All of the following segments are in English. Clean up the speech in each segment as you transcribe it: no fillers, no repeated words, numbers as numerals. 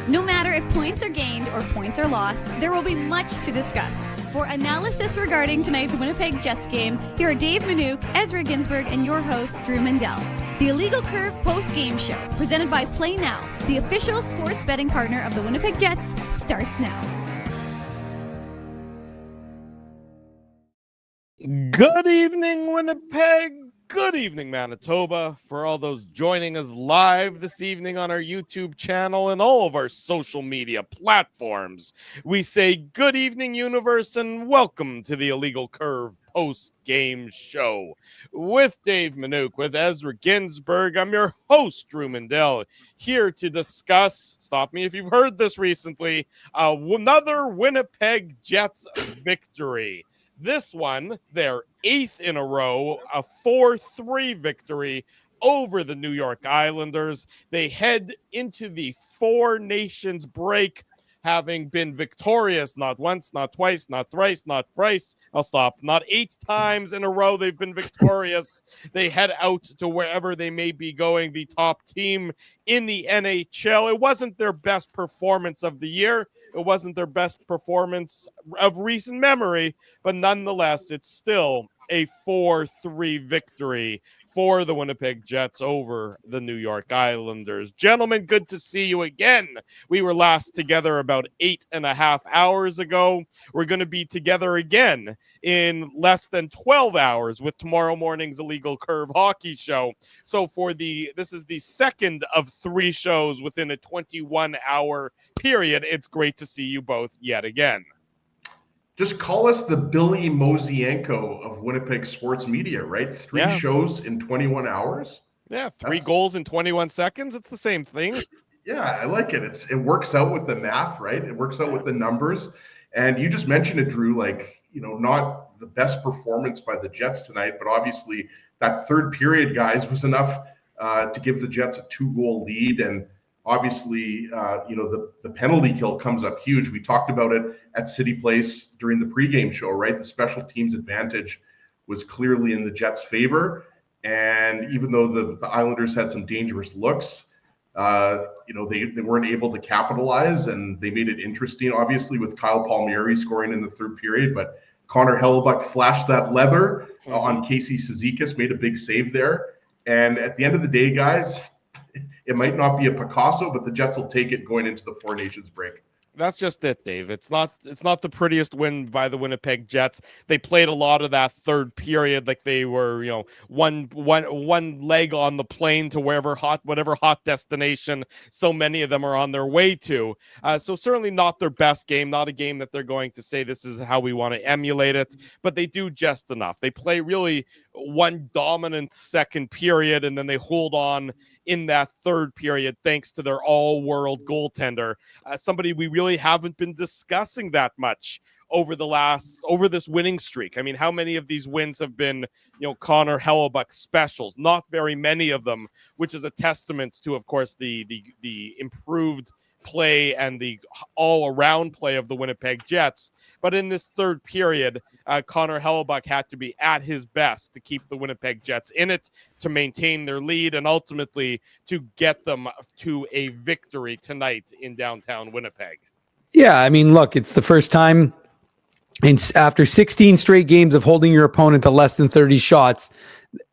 No matter if points are gained or points are lost, there will be much to discuss. For analysis regarding tonight's Winnipeg Jets game, here are Dave Manouk, Ezra Ginsburg, and your host, Drew Mandel. The Illegal Curve Postgame Show, presented by Play Now, the official sports betting partner of the Winnipeg Jets, starts now. Good evening, Winnipeg. Good evening, Manitoba. For all those joining us live this evening on our YouTube channel and all of our social media platforms, we say good evening, universe, and welcome to the Illegal Curve post-game show with Dave Manouk, with Ezra Ginsburg. I'm your host, Drew Mandel, here to discuss, stop me if you've heard this recently, another Winnipeg Jets victory. This one, their 8th in a row, a 4-3 victory over the New York Islanders. They head into the Four Nations break, having been victorious not once, not twice, not thrice, not thrice. I'll stop. Not 8 times in a row they've been victorious. They head out to wherever they may be going, the top team in the NHL. It wasn't their best performance of the year. It wasn't their best performance of recent memory, but nonetheless, it's still a 4-3 victory for the Winnipeg Jets over the New York Islanders. Gentlemen, good to see you again. We were last together about 8.5 hours ago. We're going to be together again in less than 12 hours with tomorrow morning's Illegal Curve hockey show. So this is the second of 3 shows within a 21-hour period. It's great to see you both yet again. Just call us the Billy Mosienko of Winnipeg sports media, right? 3 shows in 21 hours. Yeah, 3 goals in 21 seconds. It's the same thing. Yeah, I like it. It works out with the math, right? It works out with the numbers. And you just mentioned it, Drew, not the best performance by the Jets tonight, but obviously that third period, guys, was enough to give the Jets a 2-goal lead. And obviously, the penalty kill comes up huge. We talked about it at City Place during the pregame show, right? The special teams advantage was clearly in the Jets' favor. And even though the Islanders had some dangerous looks, they weren't able to capitalize, and they made it interesting, obviously, with Kyle Palmieri scoring in the third period. But Connor Hellebuck flashed that leather on Casey Cizikas, made a big save there. And at the end of the day, guys, it might not be a Picasso, but the Jets will take it going into the Four Nations break. That's just it, Dave. It's not the prettiest win by the Winnipeg Jets. They played a lot of that third period like they were, one leg on the plane to whatever hot destination so many of them are on their way to. So certainly not their best game, not a game that they're going to say this is how we want to emulate it, but they do just enough. They play really one dominant second period, and then they hold on in that third period thanks to their all-world goaltender, somebody we really haven't been discussing that much over this winning streak. I mean, how many of these wins have been, Connor Hellebuck specials? Not very many of them, which is a testament to, of course, the improved play and the all-around play of the Winnipeg Jets. But in this third period, Connor Hellebuck had to be at his best to keep the Winnipeg Jets in it, to maintain their lead, and ultimately to get them to a victory tonight in downtown Winnipeg. Yeah, I mean, look, it's the first time after 16 straight games of holding your opponent to less than 30 shots,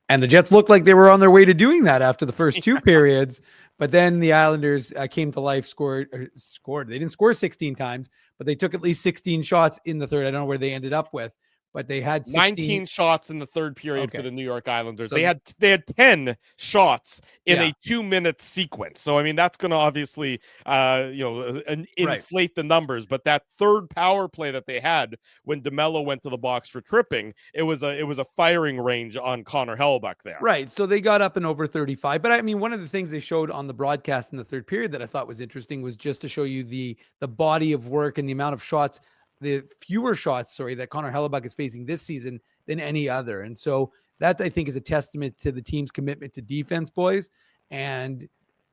and the Jets looked like they were on their way to doing that after the first 2 periods. But then the Islanders came to life, scored. They didn't score 16 times, but they took at least 16 shots in the third. I don't know where they ended up with, but they had 19 shots in the third period for the New York Islanders. So they had 10 shots in a 2-minute sequence. So I mean, that's going to obviously inflate the numbers. But that third power play that they had when DeMello went to the box for tripping, it was a firing range on Connor Hellebuck there. Right. So they got up and over 35. But I mean, one of the things they showed on the broadcast in the third period that I thought was interesting was just to show you the body of work and the amount of shots, the fewer shots, that Connor Hellebuck is facing this season than any other. And so that, I think, is a testament to the team's commitment to defense, boys. And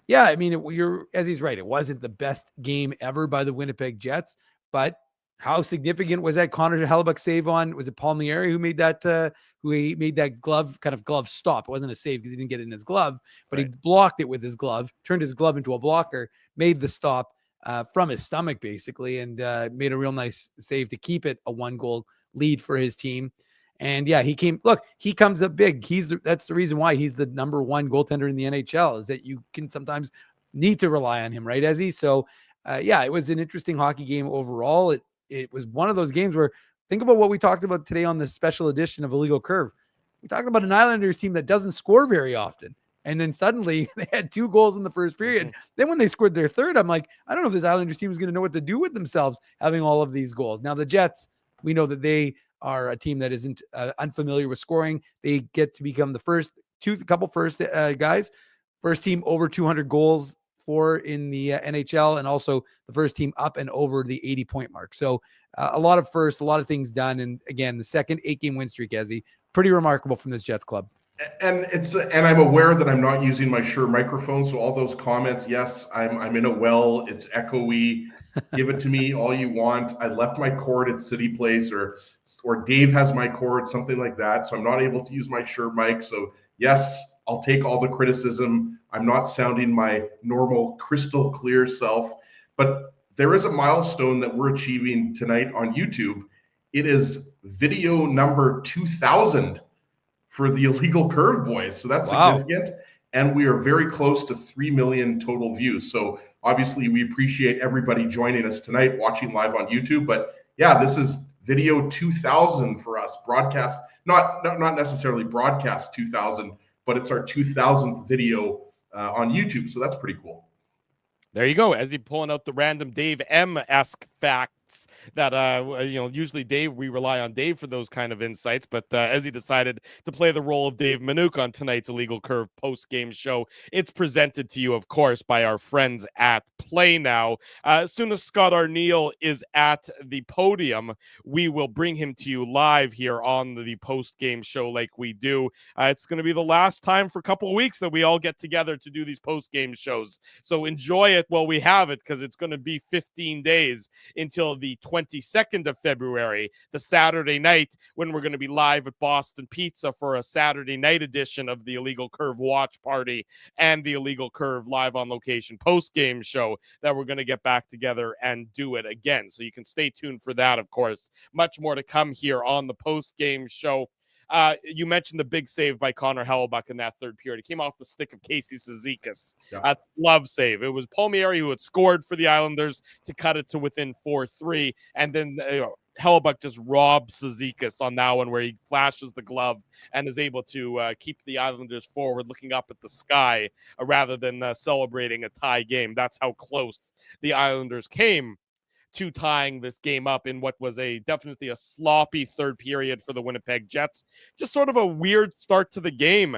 yeah, I mean, as he's right, it wasn't the best game ever by the Winnipeg Jets, but how significant was that Connor Hellebuck save on? Was it Palmieri who made that glove stop? It wasn't a save because he didn't get it in his glove, but he blocked it with his glove, turned his glove into a blocker, made the stop. from his stomach, basically, and made a real nice save to keep it a 1-goal lead for his team. And yeah, he comes up big. That's the reason why he's the number 1 goaltender in the NHL, is that you can sometimes need to rely on him, right, Ezzy? So yeah, it was an interesting hockey game overall. It was one of those games where, think about what we talked about today on the special edition of Illegal Curve. We talked about an Islanders team that doesn't score very often. And then suddenly they had 2 goals in the first period. Then when they scored their third, I'm like, I don't know if this Islanders team is going to know what to do with themselves having all of these goals. Now the Jets, we know that they are a team that isn't unfamiliar with scoring. They get to become the first team over 200 goals in the NHL, and also the first team up and over the 80-point mark. So a lot of firsts, a lot of things done. And again, the second 8-game win streak, Ezzy, pretty remarkable from this Jets club. And I'm aware that I'm not using my Shure microphone, so all those comments, yes, I'm in a well, it's echoey. Give it to me all you want. I left my cord at City Place, or Dave has my cord, something like that. So I'm not able to use my Shure mic. So yes, I'll take all the criticism. I'm not sounding my normal crystal clear self, but there is a milestone that we're achieving tonight on YouTube. It is video number 2000 for the Illegal Curve boys. So that's significant. And we are very close to 3 million total views. So obviously we appreciate everybody joining us tonight, watching live on YouTube. But yeah, this is video 2000 for us. Broadcast, not necessarily broadcast 2000, but it's our 2000th video on YouTube. So that's pretty cool. There you go. As you pulling out the random Dave M-esque facts that usually Dave, we rely on Dave for those kind of insights, but as he decided to play the role of Dave Manouk on tonight's Illegal Curve post-game show, it's presented to you, of course, by our friends at Play Now. As soon as Scott Arneal is at the podium, we will bring him to you live here on the post-game show like we do. It's going to be the last time for a couple of weeks that we all get together to do these post-game shows. So enjoy it while we have it, because it's going to be 15 days until the 22nd of February, the Saturday night, when we're going to be live at Boston Pizza for a Saturday night edition of the Illegal Curve watch party and the Illegal Curve live on location post-game show, that we're going to get back together and do it again. So you can stay tuned for that, of course. Much more to come here on the post-game show. You mentioned the big save by Connor Hellebuyck in that third period. It came off the stick of Casey Cizikas. Love save. It was Palmieri who had scored for the Islanders to cut it to within 4-3. And then Hellebuyck just robs Cizikas on that one, where he flashes the glove and is able to keep the Islanders forward, looking up at the sky rather than celebrating a tie game. That's how close the Islanders came to tying this game up in what was definitely a sloppy third period for the Winnipeg Jets. Just sort of a weird start to the game.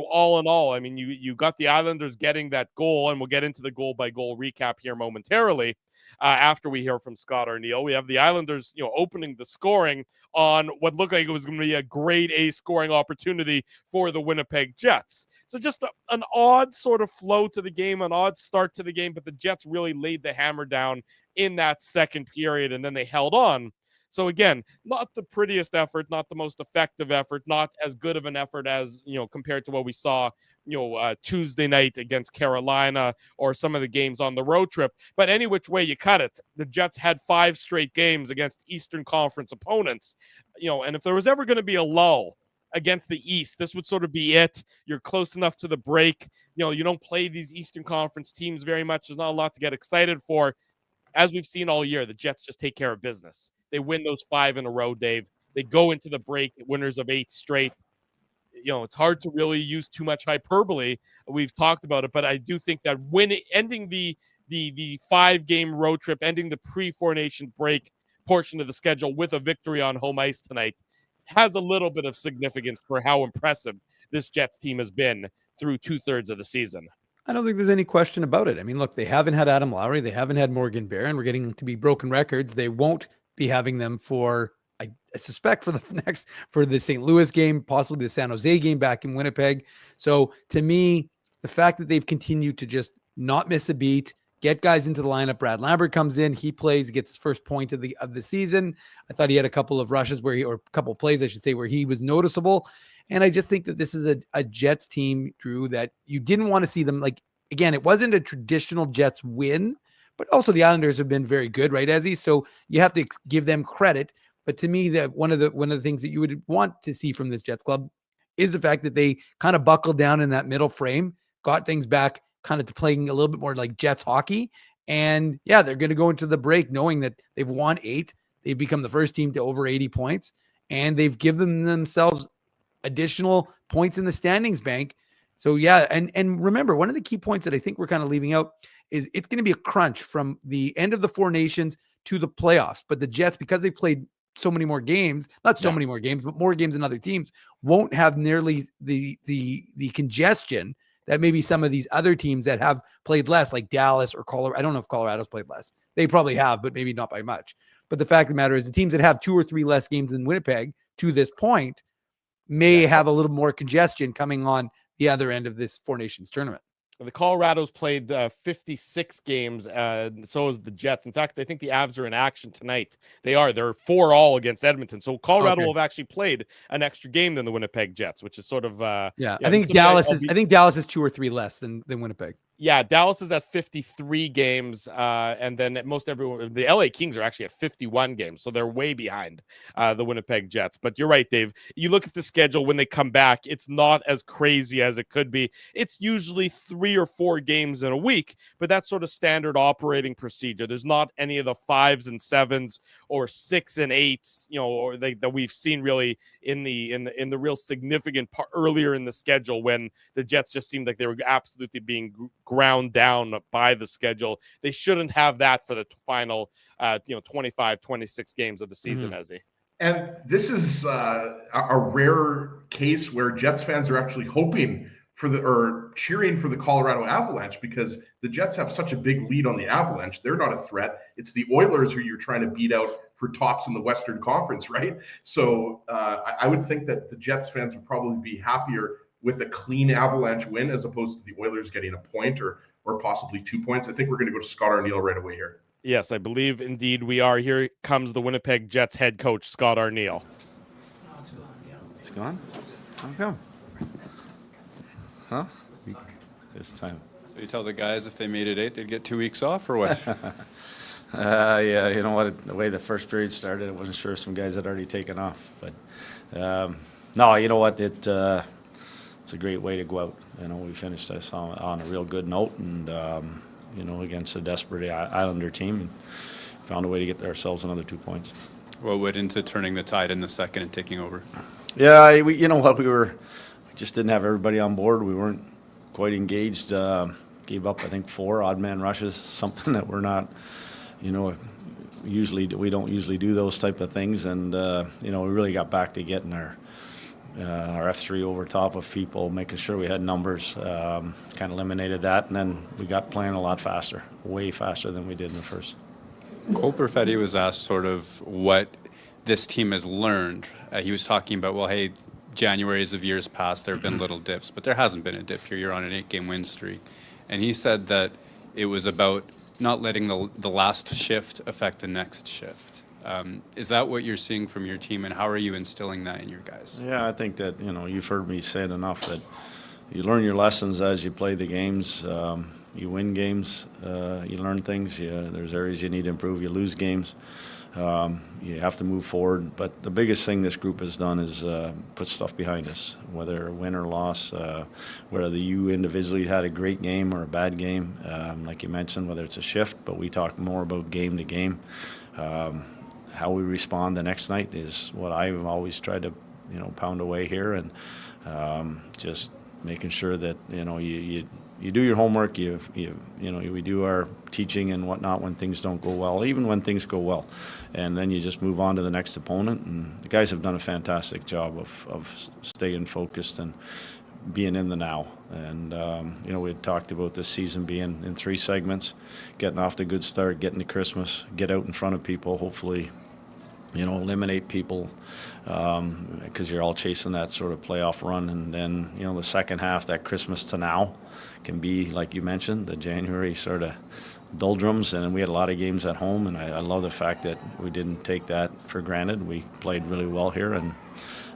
All in all, I mean, you got the Islanders getting that goal, and we'll get into the goal-by-goal recap here momentarily. After we hear from Scott Arneal, we have the Islanders, opening the scoring on what looked like it was going to be a grade A scoring opportunity for the Winnipeg Jets. So just an odd sort of flow to the game, an odd start to the game, but the Jets really laid the hammer down in that second period, and then they held on. So again, not the prettiest effort, not the most effective effort, not as good of an effort as, compared to what we saw, Tuesday night against Carolina or some of the games on the road trip. But any which way you cut it, the Jets had 5 straight games against Eastern Conference opponents, and if there was ever going to be a lull against the East, this would sort of be it. You're close enough to the break. You don't play these Eastern Conference teams very much. There's not a lot to get excited for. As we've seen all year, the Jets just take care of business. They win those 5 in a row, Dave. They go into the break, winners of 8 straight. It's hard to really use too much hyperbole. We've talked about it, but I do think that ending the 5-game road trip, ending the pre-Four Nation break portion of the schedule with a victory on home ice tonight has a little bit of significance for how impressive this Jets team has been through 2/3 of the season. I don't think there's any question about it. I mean, look, they haven't had Adam Lowry. They haven't had Morgan Barron. We're getting to be broken records. They won't be having them for, I suspect, for the St. Louis game, possibly the San Jose game back in Winnipeg. So to me, the fact that they've continued to just not miss a beat, get guys into the lineup. Brad Lambert comes in, he plays, gets his first point of the season. I thought he had a couple of rushes or a couple of plays, I should say, where he was noticeable. And I just think that this is a Jets team, Drew, that you didn't want to see them. Like, again, it wasn't a traditional Jets win, but also the Islanders have been very good, right, Ezzy? So you have to give them credit. But to me, that one of the things that you would want to see from this Jets club is the fact that they kind of buckled down in that middle frame, got things back kind of to playing a little bit more like Jets hockey. And yeah, they're going to go into the break knowing that they've won 8. They've become the first team to over 80 points, and they've given themselves additional points in the standings bank. So yeah, and remember, one of the key points that I think we're kind of leaving out is it's going to be a crunch from the end of the Four Nations to the playoffs. But the Jets, because they've played so many more games, not so many more games, but more games than other teams, won't have nearly the congestion that maybe some of these other teams that have played less, like Dallas or Colorado. I don't know if Colorado's played less. They probably have, but maybe not by much. But the fact of the matter is the teams that have 2 or 3 less games than Winnipeg to this point may have a little more congestion coming on the other end of this Four Nations tournament. The Colorado's played 56 games, so is the Jets. In fact, I think the Avs are in action tonight. They're 4-all against Edmonton. So Colorado will have actually played an extra game than the Winnipeg Jets, which is sort of I think Dallas is 2 or 3 less than Winnipeg. Yeah, Dallas is at 53 games, and then the LA Kings are actually at 51 games, so they're way behind the Winnipeg Jets. But you're right, Dave. You look at the schedule when they come back, it's not as crazy as it could be. It's usually 3 or 4 games in a week, but that's sort of standard operating procedure. There's not any of the 5s and 7s or 6 and 8s, or that we've seen really in the real significant part earlier in the schedule when the Jets just seemed like they were absolutely being ground down by the schedule. They shouldn't have that for the final 25, 26 games of the season, Ezzy. And this is a rare case where Jets fans are actually hoping or cheering for the Colorado Avalanche, because the Jets have such a big lead on the Avalanche. They're not a threat. It's the Oilers who you're trying to beat out for tops in the Western Conference, right? So I would think that the Jets fans would probably be happier with a clean Avalanche win as opposed to the Oilers getting a point or possibly 2 points. I think we're going to go to Scott Arneal right away here. Yes, I believe indeed we are. Here comes the Winnipeg Jets head coach, Scott Arneal. It's gone? How come? Huh? This time. So you tell the guys if they made it 8, they'd get 2 weeks off, or what? Yeah, you know what? The way the first period started, I wasn't sure some guys had already taken off. But no, you know what? It's a great way to go out. We finished this on a real good note, and against a desperate Islander team, and found a way to get ourselves another 2 points. What went into turning the tide in the second and taking over? Yeah, we just didn't have everybody on board. We weren't quite engaged. Gave up, I think, 4 odd man rushes, something that we're not, we don't usually do those type of things. And, we really got back to getting our F3 over top of people, making sure we had numbers, kind of eliminated that. And then we got playing a lot faster, way faster than we did in the first. Cole Perfetti was asked sort of what this team has learned. He was talking about, well, hey, Januaries of years past, there have been little dips, but there hasn't been a dip here. You're on an 8-game win streak. And he said that it was about not letting the last shift affect the next shift. Is that what you're seeing from your team, and how are you instilling that in your guys? Yeah, I think that, you've heard me say it enough that you learn your lessons as you play the games. You win games, you learn things. There's areas you need to improve. You lose games. You have to move forward. But the biggest thing this group has done is put stuff behind us, whether win or loss, whether you individually had a great game or a bad game, like you mentioned, whether it's a shift, but we talk more about game to game. How we respond the next night is what I've always tried to, pound away here, and just making sure that, you do your homework, we do our teaching and whatnot when things don't go well, even when things go well. And then you just move on to the next opponent. And the guys have done a fantastic job of staying focused and being in the now. And, we had talked about this season being in 3 segments, getting off to a good start, getting to Christmas, get out in front of people, hopefully, eliminate people, because you're all chasing that sort of playoff run. And then, the second half, that Christmas to now, can be, like you mentioned, the January sort of doldrums. And we had a lot of games at home, and I love the fact that we didn't take that for granted. We played really well here, and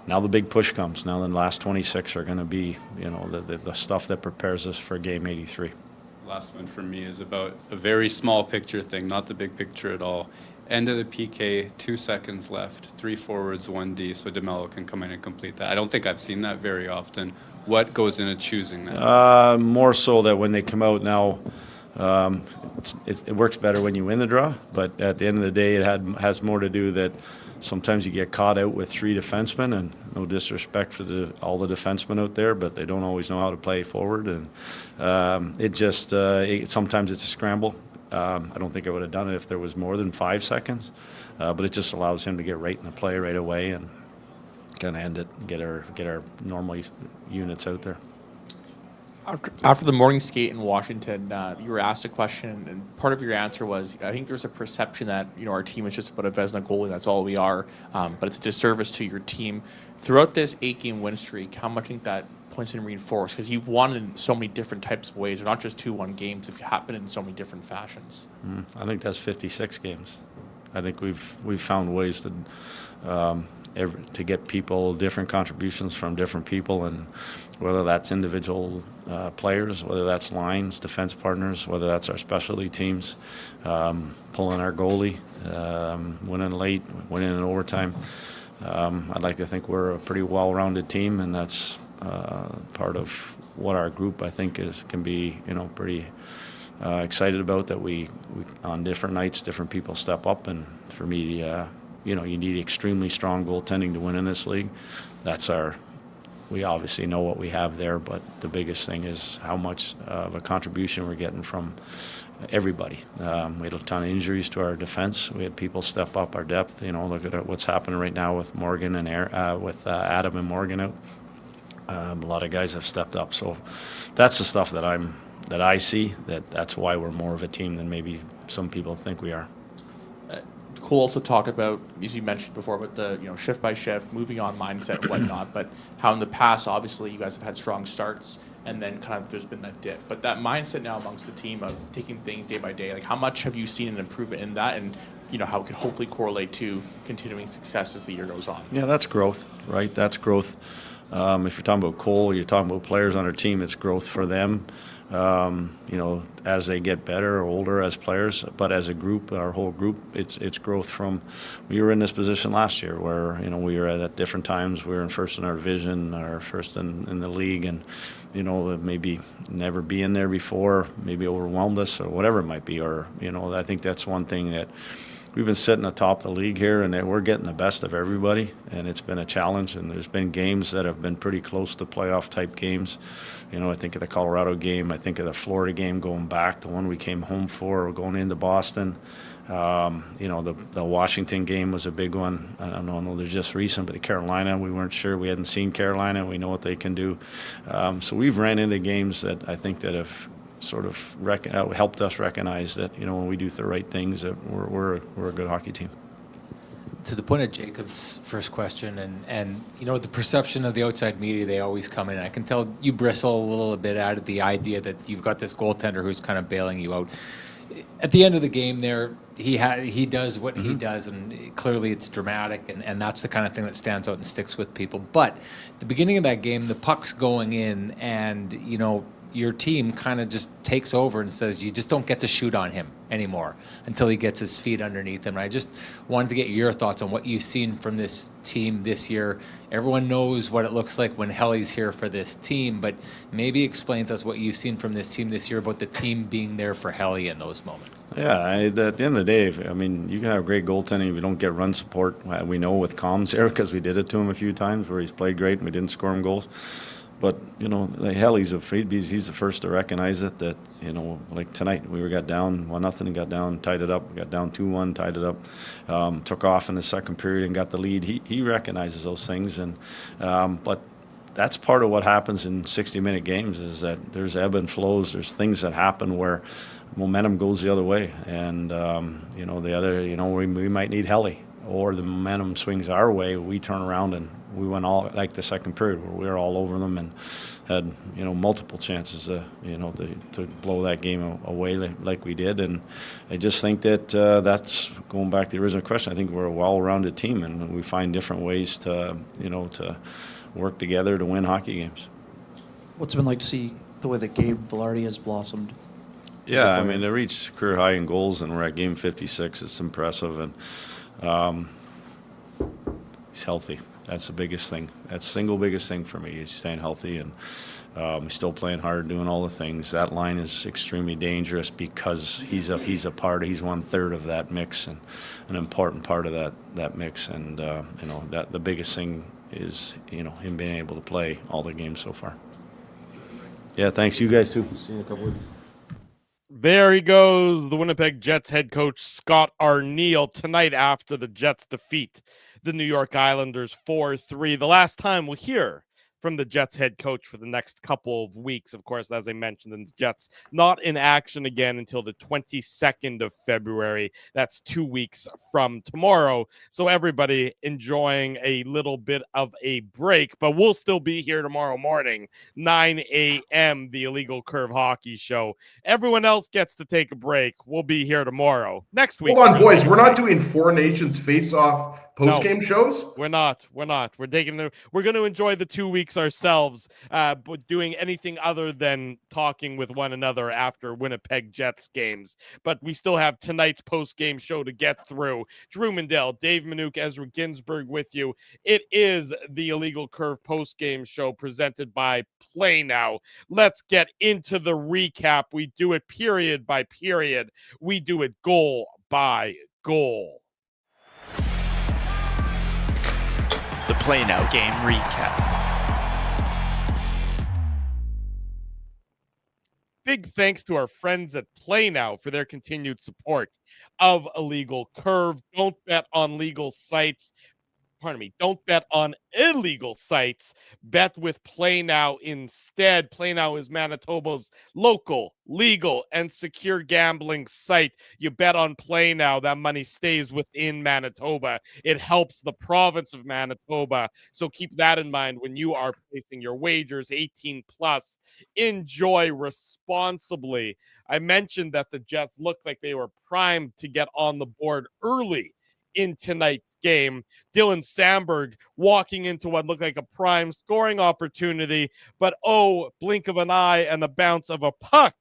now the big push comes. Now the last 26 are going to be, the stuff that prepares us for game 83. Last one from me is about a very small picture thing, not the big picture at all. End of the PK, 2 seconds left, 3 forwards, 1 D, so DeMello can come in and complete that. I don't think I've seen that very often. What goes into choosing that? More so that when they come out now, it works better when you win the draw. But at the end of the day, it has more to do that sometimes you get caught out with 3 defensemen, and no disrespect for all the defensemen out there, but they don't always know how to play forward, and sometimes it's a scramble. I don't think I would have done it if there was more than 5 seconds, but it just allows him to get right in the play right away and kind of end it, and get our normal units out there. After the morning skate in Washington, you were asked a question, and part of your answer was, I think there's a perception that our team is just about a Vezina goalie, that's all we are, but it's a disservice to your team. Throughout this 8-game win streak, how much do you think that points and reinforce? Because you've won in so many different types of ways, not just 2-1 games, if you happen in so many different fashions. I think that's 56 games. I think we've found ways to get people different contributions from different people, and whether that's individual players, whether that's lines, defense partners, whether that's our specialty teams, pulling our goalie, winning late, winning in overtime. I'd like to think we're a pretty well-rounded team, and that's part of what our group, I think, can be pretty excited about, that we on different nights, different people step up. And for me, you need extremely strong goaltending to win in this league. We obviously know what we have there, but the biggest thing is how much of a contribution we're getting from everybody. We had a ton of injuries to our defense. We had people step up our depth. Look at what's happening right now with Morgan and with Adam and Morgan out. A lot of guys have stepped up. So that's the stuff that I see. That's why we're more of a team than maybe some people think we are. Cole also talked about, as you mentioned before, about the shift by shift, moving on mindset and whatnot, but how in the past, obviously, you guys have had strong starts, and then kind of there's been that dip. But that mindset now amongst the team of taking things day by day, like how much have you seen an improvement in that, and how it could hopefully correlate to continuing success as the year goes on? Yeah, that's growth, right? That's growth. If you're talking about Cole, you're talking about players on our team, it's growth for them. As they get better or older as players, but as a group, our whole group, it's growth from. We were in this position last year where we were at different times. We were first in our division, or first in the league, and maybe never being there before, maybe overwhelmed us or whatever it might be. Or I think that's one thing that we've been sitting atop the league here, and we're getting the best of everybody, and it's been a challenge. And there's been games that have been pretty close to playoff type games. I think of the Colorado game. I think of the Florida game going back, the one we came home for, going into Boston. The Washington game was a big one. I don't know, they're just recent, but the Carolina, we weren't sure. We hadn't seen Carolina. We know what they can do. So we've ran into games that I think that have sort of helped us recognize that when we do the right things, that we're a good hockey team. To the point of Jacob's first question, and the perception of the outside media, they always come in. I can tell you bristle a little bit at the idea that you've got this goaltender who's kind of bailing you out. At the end of the game there, he does what he does, and clearly it's dramatic, and that's the kind of thing that stands out and sticks with people. But at the beginning of that game, the puck's going in, and your team kind of just takes over and says you just don't get to shoot on him anymore until he gets his feet underneath him. And I just wanted to get your thoughts on what you've seen from this team this year. Everyone knows what it looks like when Helly's here for this team, but maybe explain to us what you've seen from this team this year about the team being there for Helly in those moments. Yeah, at the end of the day, you can have great goaltending if you don't get run support. We know with Combs there, because we did it to him a few times where he's played great and we didn't score him goals. But, he's the first to recognize it, that, like tonight, we got down 1-0 and got down, tied it up. We got down 2-1, tied it up, took off in the second period and got the lead. He recognizes those things. But that's part of what happens in 60-minute games, is that there's ebb and flows. There's things that happen where momentum goes the other way. And, we might need Helly, or the momentum swings our way. We turn around and we went all, like the second period, where we were all over them and had multiple chances to blow that game away like we did. And I just think that that's going back to the original question. I think we're a well-rounded team, and we find different ways to work together to win hockey games. What's it been like to see the way that Gabe Velarde has blossomed Yeah, I mean, to reach career high in goals, and we're at game 56, it's impressive. And he's healthy. That's the biggest thing. That's the single biggest thing for me. He's staying healthy, and he's still playing hard, doing all the things. That line is extremely dangerous because he's a part. He's 1/3 of that mix, and an important part of that mix. And that the biggest thing is him being able to play all the games so far. Yeah, thanks. You guys too. See you in a couple weeks. There he goes, the Winnipeg Jets head coach Scott Arneal tonight after the Jets defeat the New York Islanders 4-3. The last time we'll hear from the Jets head coach for the next couple of weeks. Of course, as I mentioned, the Jets not in action again until the 22nd of February. That's 2 weeks from tomorrow. So everybody enjoying a little bit of a break, but we'll still be here tomorrow morning, 9 a.m., the Illegal Curve Hockey Show. Everyone else gets to take a break. We'll be here tomorrow. Next week. Hold on, boys. We're not doing Four Nations face-off post-game shows? We're not. We're going to enjoy the 2 weeks ourselves, but doing anything other than talking with one another after Winnipeg Jets games. But we still have tonight's post-game show to get through. Drew Mandel, Dave Minuk, Ezra Ginsburg with you. It is the Illegal Curve post-game show presented by Play Now. Let's get into the recap. We do it period by period. We do it goal by goal. The Play Now game recap. Big thanks to our friends at Play Now for their continued support of Illegal Curve. Don't bet on legal sites. Don't bet on illegal sites. Bet with Play Now instead. Play Now is Manitoba's local, legal, and secure gambling site. You bet on Play Now, that money stays within Manitoba. It helps the province of Manitoba. So keep that in mind when you are placing your wagers. 18 plus. Enjoy responsibly. I mentioned that the Jets looked like they were primed to get on the board early in tonight's game. Dylan Samberg walking into what looked like a prime scoring opportunity, but blink of an eye and the bounce of a puck,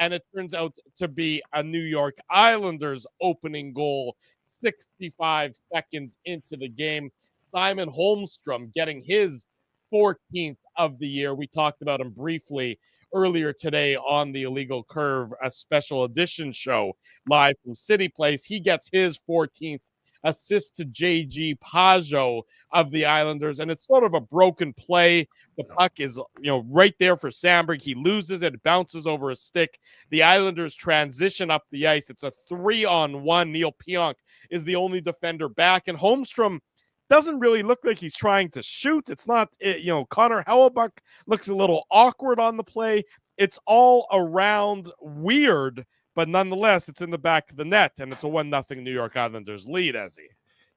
and it turns out to be a New York Islanders opening goal 65 seconds into the game. Simon Holmstrom getting his 14th of the year. We talked about him briefly earlier today on the Illegal Curve, a special edition show live from City Place. He gets his 14th assist to J.G. Pajot of the Islanders, and it's sort of a broken play. The puck is, right there for Samberg. He loses it, bounces over a stick. The Islanders transition up the ice. It's a 3-on-1. Neil Pionk is the only defender back, and Holmstrom doesn't really look like he's trying to shoot. It's not, Connor Hellebuck looks a little awkward on the play. It's all around weird, but nonetheless, it's in the back of the net, and it's a 1-0 New York Islanders lead, Ezzy.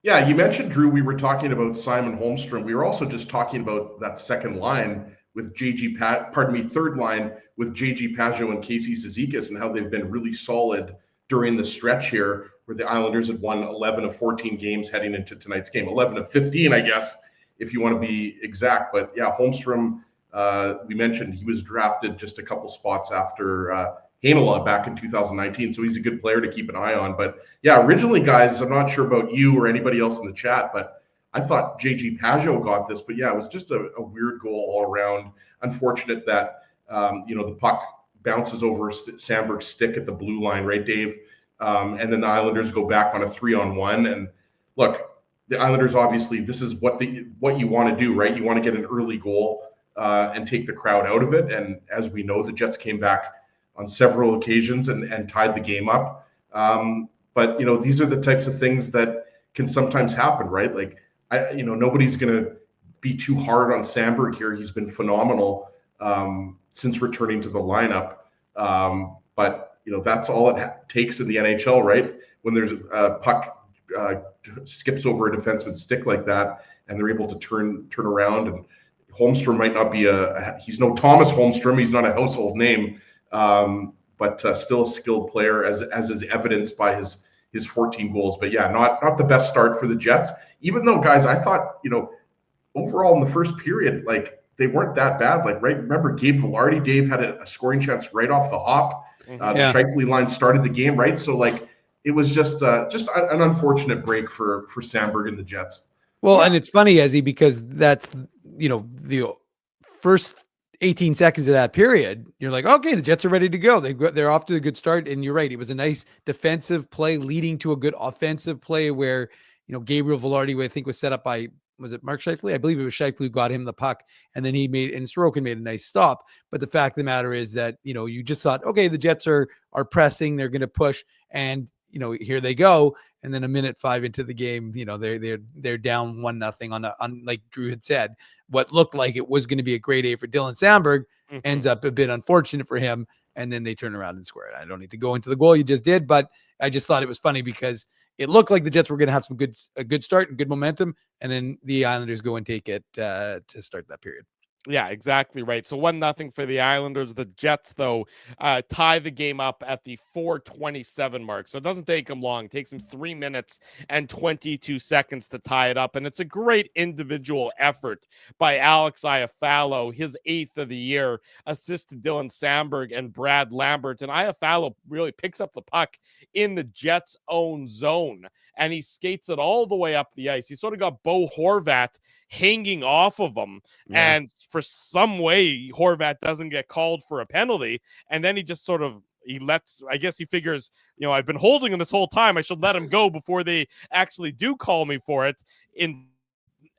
Yeah, you mentioned, Drew, we were talking about Simon Holmstrom. We were also just talking about that second line with third line with J.G. Pajot and Casey Cizikas, and how they've been really solid during the stretch here, where the Islanders had won 11 of 14 games heading into tonight's game. 11 of 15, I guess, if you want to be exact. But yeah, Holmstrom, we mentioned he was drafted just a couple spots after Hainala back in 2019, so he's a good player to keep an eye on. But yeah, originally, guys, I'm not sure about you or anybody else in the chat, but I thought J.G. Pajot got this. But yeah, it was just a weird goal all around. Unfortunate that the puck bounces over Samberg's stick at the blue line, right, Dave? And then the Islanders go back on a 3-on-1. And look, the Islanders, obviously, this is what you want to do, right? You want to get an early goal and take the crowd out of it. And as we know, the Jets came back on several occasions and tied the game up. But these are the types of things that can sometimes happen, right? Like, nobody's going to be too hard on Samberg here. He's been phenomenal since returning to the lineup. But that's all it takes in the NHL, right? When there's a puck skips over a defenseman's stick like that, and they're able to turn around. And Holmstrom might not be he's no Thomas Holmstrom. He's not a household name. But still a skilled player, as is evidenced by his 14 goals. But yeah, not the best start for the Jets. Even though, guys, I thought, overall in the first period, like, they weren't that bad. Like, right, remember Gabe Vilardi? Dave had a scoring chance right off the hop. The Scheifele line started the game, right? So like it was just an unfortunate break for Sandberg and the Jets. Well, and it's funny, Ezzy, because that's, the first 18 seconds of that period, you're like, okay, the Jets are ready to go. They're off to a good start. And you're right. It was a nice defensive play leading to a good offensive play where, Gabriel Velarde, I think, was set up by, was it Mark Scheifele? I believe it was Scheifele who got him the puck, and then Sorokin made a nice stop. But the fact of the matter is that, you just thought, okay, the Jets are pressing, they're going to push, and here they go. And then a minute 5 into the game, they're down 1-0 on like Drew had said, what looked like it was going to be a great day for Dylan Sandberg ends up a bit unfortunate for him. And then they turn around and score it. I don't need to go into the goal you just did, but I just thought it was funny because it looked like the Jets were going to have a good start and good momentum. And then the Islanders go and take it to start that period. Yeah, exactly right. So 1-0 for the Islanders. The Jets, though, tie the game up at the 4:27 mark. So it doesn't take them long. It takes them 3 minutes and 22 seconds to tie it up. And it's a great individual effort by Alex Iafallo, his 8th of the year, assist to Dylan Sandberg and Brad Lambert. And Iafallo really picks up the puck in the Jets' own zone, and he skates it all the way up the ice. He sort of got Bo Horvat hanging off of him, and for some way Horvat doesn't get called for a penalty, and then he just sort of I guess he figures, I've been holding him this whole time, I should let him go before they actually do call me for it. In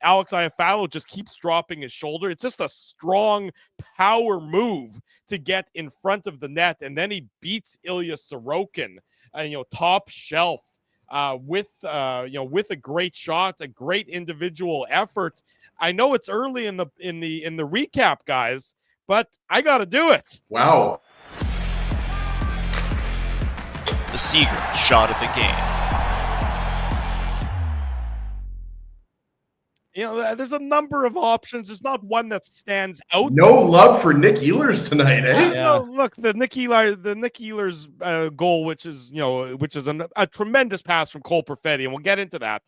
Alex Iafallo just keeps dropping his shoulder. It's just a strong power move to get in front of the net, and then he beats Ilya Sorokin, top shelf. With a great shot, a great individual effort. I know it's early in the recap, guys, but I got to do it. Wow. The Seagram shot of the game. There's a number of options. There's not one that stands out. No love for Nick Ehlers tonight, eh? No, look, the Nick Ehlers goal, which is a tremendous pass from Cole Perfetti, and we'll get into that.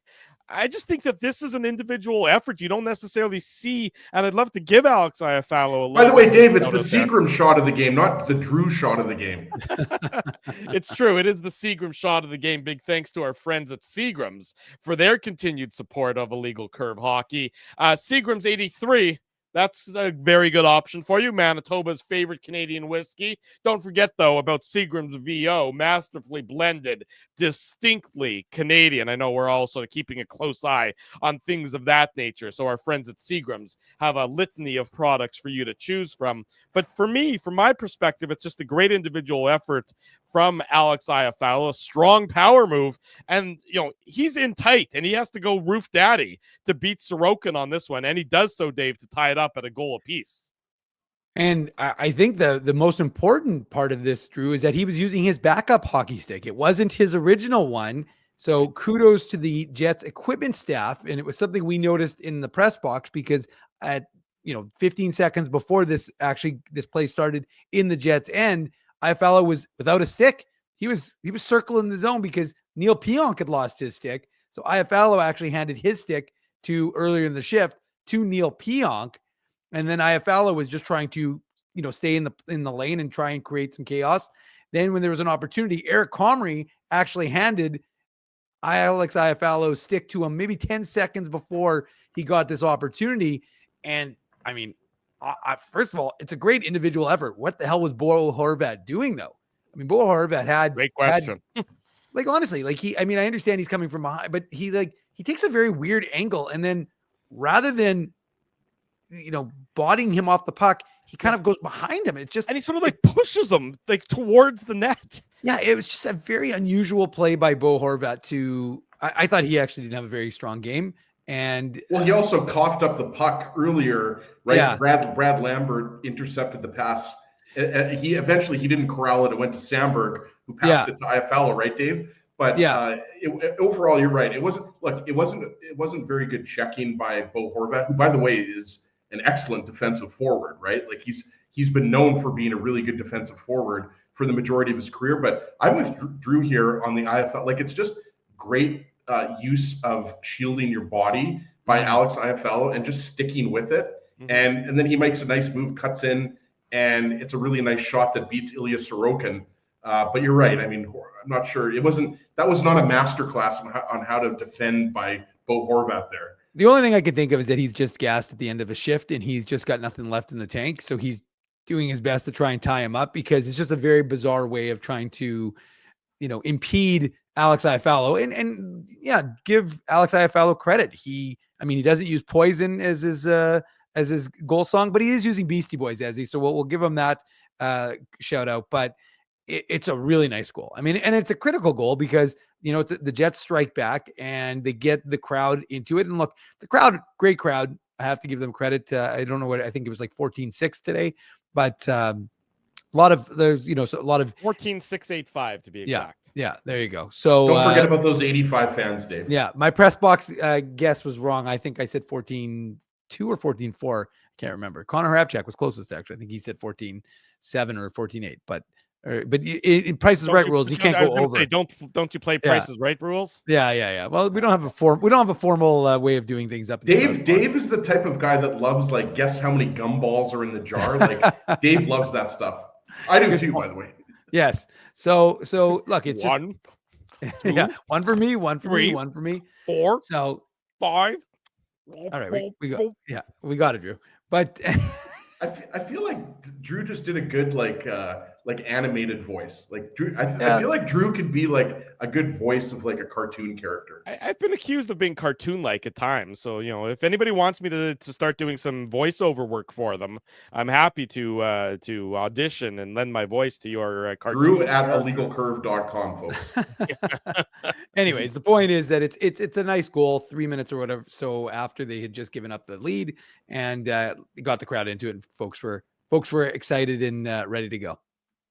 I just think that this is an individual effort you don't necessarily see, and I'd love to give Alex Iafallo a little. By the way, Dave, it's the Seagram shot of the game, not the Drew shot of the game. It's true. It is the Seagram shot of the game. Big thanks to our friends at Seagram's for their continued support of Illegal Curve Hockey. Seagram's 83. That's a very good option for you. Manitoba's favorite Canadian whiskey. Don't forget, though, about Seagram's VO, masterfully blended, distinctly Canadian. I know we're all sort of keeping a close eye on things of that nature. So our friends at Seagram's have a litany of products for you to choose from. But for me, from my perspective, it's just a great individual effort from Alex Iafallo, a strong power move. And, he's in tight, and he has to go roof daddy to beat Sorokin on this one. And he does so, Dave, to tie it up at a goal apiece. And I think the most important part of this, Drew, is that he was using his backup hockey stick. It wasn't his original one. So kudos to the Jets equipment staff. And it was something we noticed in the press box because at 15 seconds before this play started in the Jets' end, Iafallo was without a stick. He was circling the zone because Neil Pionk had lost his stick. So Iafallo actually handed his stick earlier in the shift to Neil Pionk. And then Iafallo was just trying to, stay in the lane and try and create some chaos. Then when there was an opportunity, Eric Comrie actually handed Alex Iafallo's stick to him maybe 10 seconds before he got this opportunity. And I mean, first of all, it's a great individual effort. What the hell was Bo Horvat doing, though? I mean, Bo Horvat had great question. Honestly, I understand he's coming from behind, but he takes a very weird angle, and then rather than bodying him off the puck, he kind of goes behind him. And he sort of pushes him towards the net. Yeah, it was just a very unusual play by Bo Horvat. I thought he actually didn't have a very strong game. And he also coughed up the puck earlier, right? Yeah. Brad Lambert intercepted the pass. He didn't corral it. It went to Sandberg, who passed it to Iafallo, right, Dave? But overall, you're right. It wasn't very good checking by Bo Horvat, who, by the way, is an excellent defensive forward, right? He's been known for being a really good defensive forward for the majority of his career. But I'm with Drew here on the Iafallo. It's just great use of shielding your body by Alex Iafallo and just sticking with it. And then he makes a nice move, cuts in, and it's a really nice shot that beats Ilya Sorokin. But you're right. I mean, I'm not sure. That was not a masterclass on how to defend by Bo Horvat there. The only thing I could think of is that he's just gassed at the end of a shift and he's just got nothing left in the tank. So he's doing his best to try and tie him up, because it's just a very bizarre way of trying to, impede Alex Iafallo and yeah, give Alex Iafallo credit. He doesn't use Poison as his goal song, but he is using Beastie Boys so we'll give him that shout out. But it's a really nice goal. And it's a critical goal because, the Jets strike back and they get the crowd into it. And look, the crowd, great crowd. I have to give them credit. I don't know what, I think it was like 14-6 today, but a lot of 14,685 to be exact. Yeah, there you go. So don't forget about those 85 fans, Dave. Yeah, my press box guess was wrong. I think I said 14-2 or 14-4. I can't remember. Connor Hrabchak was closest, actually. I think he said 14-7 or 14-8. But in Price is Right rules, you can't go over. Don't you play Price is Right rules? Yeah. Well, we don't have a formal way of doing things up. Dave is the type of guy that loves, like, guess how many gumballs are in the jar. Like, Dave loves that stuff. I do too, by the way. Yes. So look, it's one, just, two, yeah, one for me, one for three, me, one for me, 4, so 5. All right, we got it, Drew. But I feel like Drew just did a good like animated voice. Like Drew, I feel like Drew could be like a good voice of like a cartoon character. I've been accused of being cartoon-like at times. So, if anybody wants me to start doing some voiceover work for them, I'm happy to audition and lend my voice to your cartoon. Drew at illegalcurve.com, folks. Anyways, the point is that it's a nice goal, 3 minutes or whatever. So after they had just given up the lead and got the crowd into it, and folks were excited and ready to go.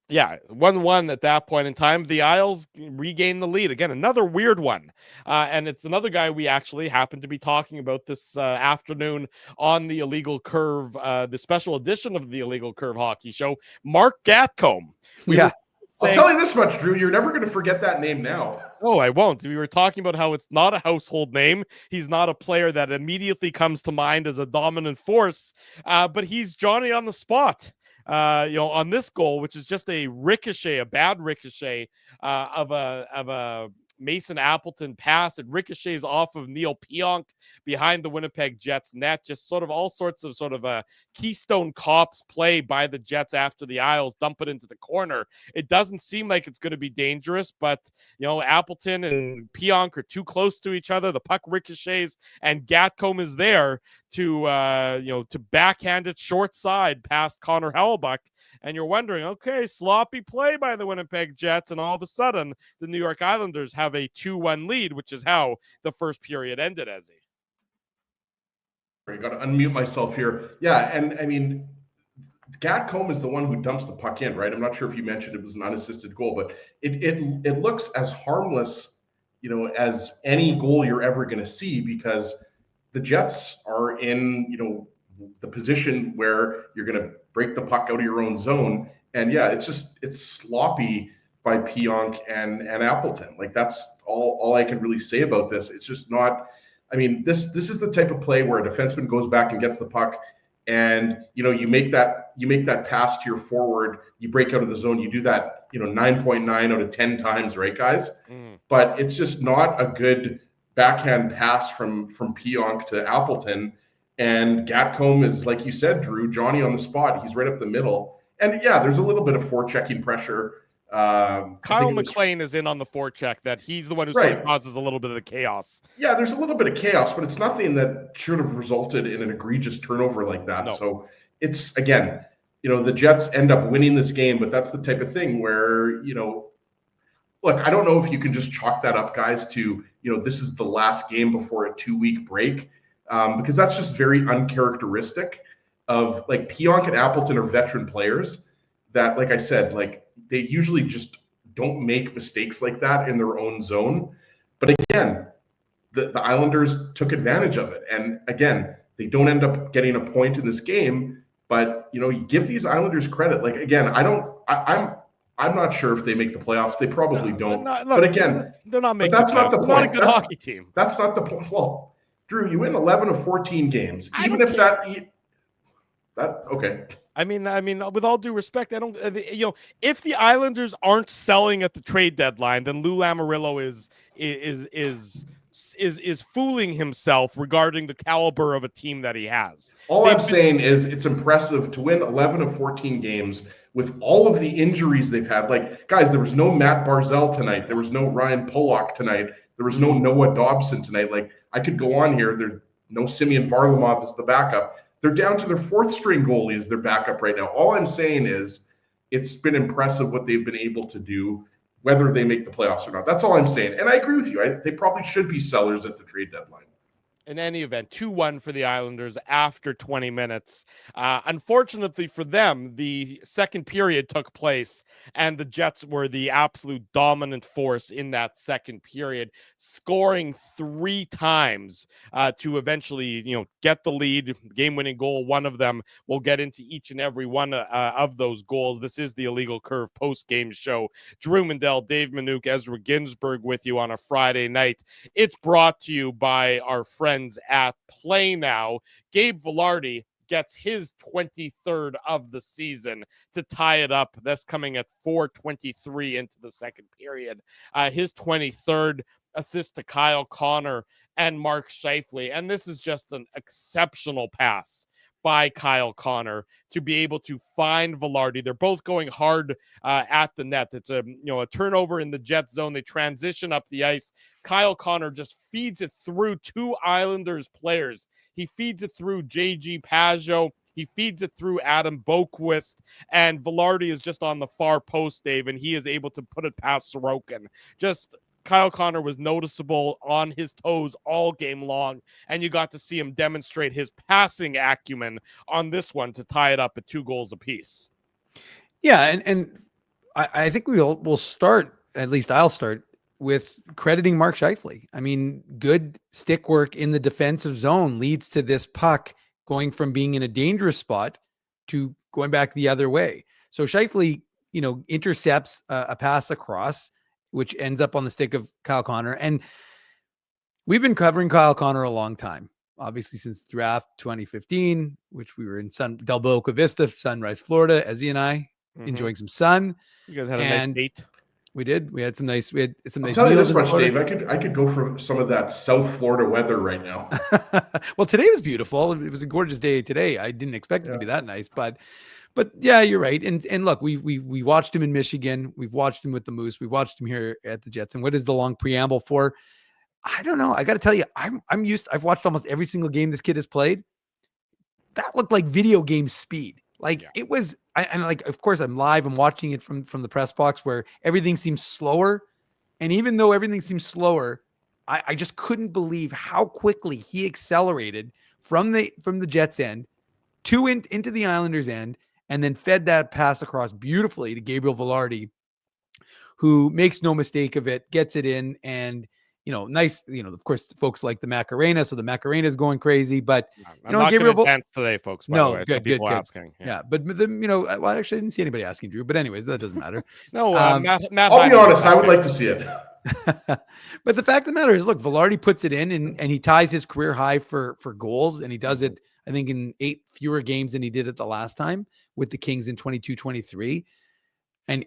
Yeah, 1-1 at that point in time. The Isles regain the lead. Again, another weird one. And it's another guy we actually happen to be talking about this afternoon on the Illegal Curve, the special edition of the Illegal Curve Hockey Show, Mark Gatcombe. I'll tell you this much, Drew. You're never going to forget that name now. Oh, I won't. We were talking about how it's not a household name. He's not a player that immediately comes to mind as a dominant force, but he's Johnny on the spot. On this goal, which is just a bad ricochet of a Mason Appleton pass. It ricochets off of Neil Pionk behind the Winnipeg Jets net. Just sort of all sorts of a Keystone Cops play by the Jets after the Isles dump it into the corner. It doesn't seem like it's going to be dangerous, but Appleton and Pionk are too close to each other. The puck ricochets, and Gatcombe is there to backhand it short side past Connor Hellebuyck. And you're wondering, okay, sloppy play by the Winnipeg Jets, and all of a sudden the New York Islanders have a 2-1 lead, which is how the first period ended, Ezzy. I got to unmute myself here. Yeah, and I mean, Gatcombe is the one who dumps the puck in, right? I'm not sure if you mentioned it was an unassisted goal, but it looks as harmless, as any goal you're ever going to see, because the Jets are in, the position where you're going to break the puck out of your own zone. And yeah, it's sloppy by Pionk and Appleton. Like, that's all I can really say about this. It's just not, this is the type of play where a defenseman goes back and gets the puck, and you make that pass to your forward, you break out of the zone, you do that 9.9 out of 10 times, right, guys? But it's just not a good backhand pass from Pionk to Appleton. And Gatcombe is, like you said, Drew, Johnny on the spot. He's right up the middle. And yeah, there's a little bit of forechecking pressure. Kyle McLean is in on the forecheck, that he's the one who sort of causes a little bit of the chaos. Yeah, there's a little bit of chaos, but it's nothing that should have resulted in an egregious turnover like that. No. So it's, again, the Jets end up winning this game, but that's the type of thing where, look, I don't know if you can just chalk that up, guys, to, this is the last game before a 2-week break. Because that's just very uncharacteristic of, like, Pionk and Appleton are veteran players that, like I said, like, they usually just don't make mistakes like that in their own zone. But again, the Islanders took advantage of it. And again, they don't end up getting a point in this game, but you give these Islanders credit. Like, again, I'm not sure if they make the playoffs. They probably don't. But again, they're not making. That's not the point. Not a good hockey team. That's not the point. Well, Drew, you win 11 of 14 games. Okay. I mean, with all due respect, I don't. If the Islanders aren't selling at the trade deadline, then Lou Lamoriello is fooling himself regarding the caliber of a team that he has. All I'm saying is it's impressive to win 11 of 14 games with all of the injuries they've had. Like, guys, there was no Matt Barzal tonight. There was no Ryan Pollock tonight. There was no Noah Dobson tonight. Like, I could go on here. There's no Simeon Varlamov as the backup. They're down to their fourth string goalie as their backup right now. All I'm saying is it's been impressive what they've been able to do, whether they make the playoffs or not. That's all I'm saying. And I agree with you. They probably should be sellers at the trade deadline. In any event, 2-1 for the Islanders after 20 minutes. Unfortunately for them, the second period took place, and the Jets were the absolute dominant force in that second period, scoring 3 times to eventually, get the lead, game-winning goal. One of them, we'll get into each and every one of those goals. This is the Illegal Curve post-game show. Drew Mandel, Dave Minuk, Ezra Ginsburg with you on a Friday night. It's brought to you by our friends at Play Now. Gabe Vilardi gets his 23rd of the season to tie it up. That's coming at 4:23 into the second period. His 23rd assist to Kyle Connor and Mark Scheifele. And this is just an exceptional pass by Kyle Connor to be able to find Vilardi. They're both going hard at the net. It's a turnover in the Jets zone. They transition up the ice. Kyle Connor just feeds it through 2 Islanders players. He feeds it through JG Pajot. He feeds it through Adam Boquist, and Vilardi is just on the far post, Dave, and he is able to put it past Sorokin. Just Kyle Connor was noticeable on his toes all game long, and you got to see him demonstrate his passing acumen on this one to tie it up at 2 goals apiece. Yeah, and I think we'll start, at least I'll start, with crediting Mark Scheifele. I mean, good stick work in the defensive zone leads to this puck going from being in a dangerous spot to going back the other way. So Scheifele, intercepts a pass across, which ends up on the stick of Kyle Connor. And we've been covering Kyle Connor a long time, obviously since draft 2015, which we were in Del Boca Vista, Sunrise, Florida, Ezzy and I, enjoying some sun. You guys had a nice date. We did. We had some nice. I'll tell you this much, Dave. I could go for some of that South Florida weather right now. Well, today was beautiful. It was a gorgeous day today. I didn't expect it to be that nice, but yeah, you're right. And look, we watched him in Michigan. We've watched him with the Moose. We've watched him here at the Jets. And what is the long preamble for? I don't know. I got to tell you, I've watched almost every single game this kid has played. That looked like video game speed. It was, and of course I'm live. I'm watching it from the press box where everything seems slower. And even though everything seems slower, I just couldn't believe how quickly he accelerated from the Jets end into the Islanders end, and then fed that pass across beautifully to Gabriel Vilardi, who makes no mistake of it, gets it in, and nice. Of course, folks like the Macarena, so the Macarena is going crazy. But I'm not going to dance today, folks. By the way. Good. Asking. Yeah, but well, actually, I didn't see anybody asking, Drew. But anyways, that doesn't matter. No, Matt, I'll be honest. I would like to see it. But the fact of the matter is, look, Vilardi puts it in, and he ties his career high for goals, and he does it, I think, in 8 fewer games than he did it the last time with the Kings in 22-23. And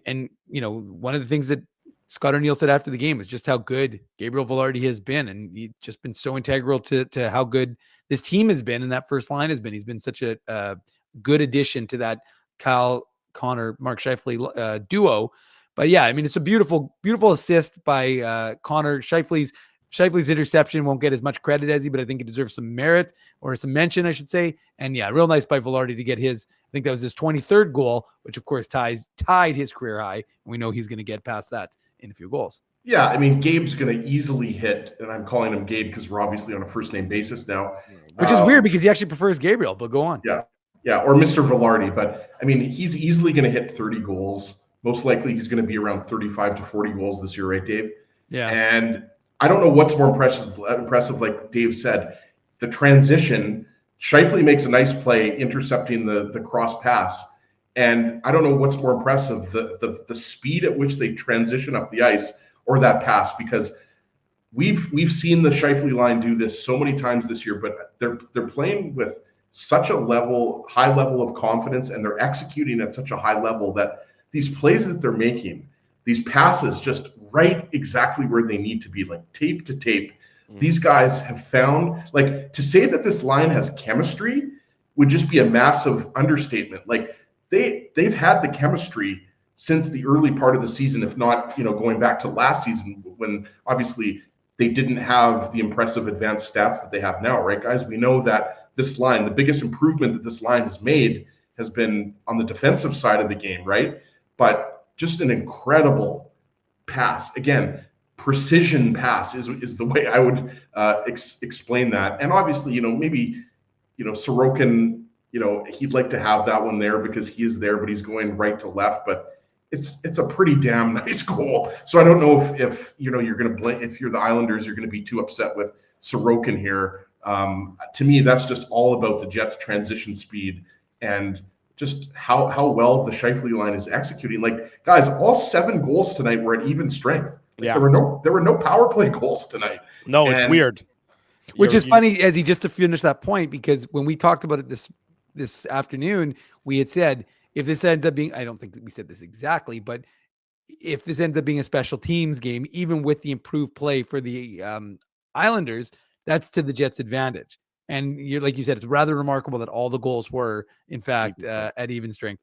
one of the things that Scott Arneal said after the game is just how good Gabriel Vilardi has been, and he's just been so integral to how good this team has been, and that first line has been. He's been such a good addition to that Kyle Connor, Mark Scheifele duo. But yeah, I mean, it's a beautiful, beautiful assist by Connor. Scheifele's interception won't get as much credit as he, but I think it deserves some merit, or some mention, I should say. And yeah, real nice by Vilardi to get his, I think that was his 23rd goal, which of course tied his career high. And we know he's going to get past that in a few goals. Yeah, I mean, Gabe's going to easily hit, and I'm calling him Gabe because we're obviously on a first name basis now. Which is weird because he actually prefers Gabriel, but go on. Yeah, or Mr. Vilardi. But I mean, he's easily going to hit 30 goals. Most likely he's going to be around 35 to 40 goals this year, right, Dave? Yeah. And I don't know what's more impressive, like Dave said, the transition. Scheifele makes a nice play intercepting the cross pass. And I don't know what's more impressive, the speed at which they transition up the ice or that pass, because we've seen the Scheifele line do this so many times this year, but they're playing with such a high level of confidence, and they're executing at such a high level that these plays that they're making, these passes just right exactly where they need to be, like tape to tape. These guys have found, like, to say that this line has chemistry would just be a massive understatement. Like, they've had the chemistry since the early part of the season, if not, going back to last season, when obviously they didn't have the impressive advanced stats that they have now, right, guys? We know that this line, the biggest improvement that this line has made has been on the defensive side of the game, right? But just an incredible pass. Again, precision pass is the way I would explain that. And obviously, maybe, Sorokin, he'd like to have that one there because he is there, but he's going right to left. But it's a pretty damn nice goal. So I don't know if you're going to blame, if you're the Islanders, you're going to be too upset with Sorokin here. To me, that's just all about the Jets' transition speed and just how well the Scheifele line is executing. Like, guys, all 7 goals tonight were at even strength. Like, there were no power play goals tonight. No, it's weird. Which is funny, as just to finish that point, because when we talked about it this afternoon, we had said, if this ends up being, I don't think that we said this exactly, but if this ends up being a special teams game, even with the improved play for the Islanders, that's to the Jets' advantage. And like you said, it's rather remarkable that all the goals were, in fact, at even strength.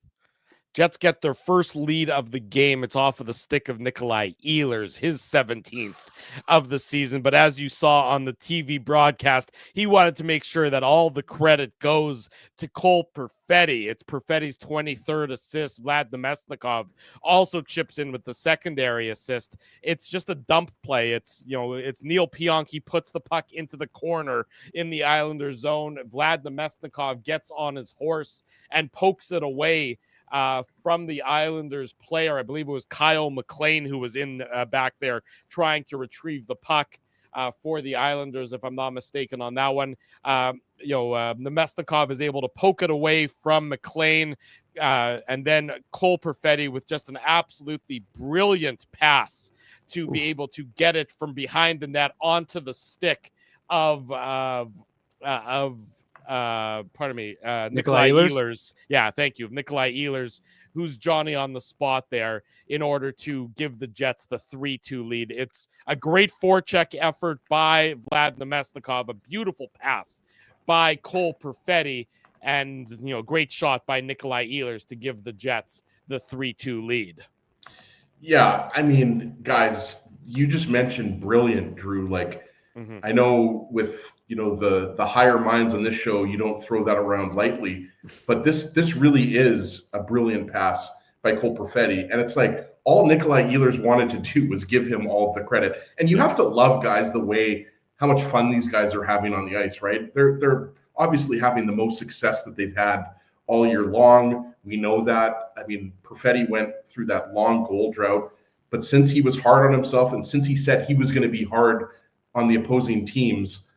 Jets get their first lead of the game. It's off of the stick of Nikolai Ehlers, his 17th of the season. But as you saw on the TV broadcast, he wanted to make sure that all the credit goes to Cole Perfetti. It's Perfetti's 23rd assist. Vlad Nemesnikov also chips in with the secondary assist. It's just a dump play. It's Neil Pionk puts the puck into the corner in the Islanders zone. Vlad Nemesnikov gets on his horse and pokes it away from the Islanders player. I believe it was Kyle McLean who was in back there trying to retrieve the puck for the Islanders, if I'm not mistaken on that one. Nemesnikov is able to poke it away from McLean, and then Cole Perfetti with just an absolutely brilliant pass to be able to get it from behind the net onto the stick of Nikolai Ehlers. Yeah, thank you. Nikolai Ehlers, who's Johnny on the spot there in order to give the Jets the 3-2 lead. It's a great forecheck effort by Vlad Nemesnikov, a beautiful pass by Cole Perfetti, and great shot by Nikolai Ehlers to give the Jets the 3-2 lead. Yeah, I mean, guys, you just mentioned brilliant, Drew. Like, I know with the higher minds on this show, you don't throw that around lightly, but this really is a brilliant pass by Cole Perfetti, and it's like all Nikolai Ehlers wanted to do was give him all of the credit. And you have to love, guys, how much fun these guys are having on the ice, right? They're obviously having the most success that they've had all year long. We know that. I mean, Perfetti went through that long goal drought, but since he was hard on himself and since he said he was going to be hard on the opposing teams,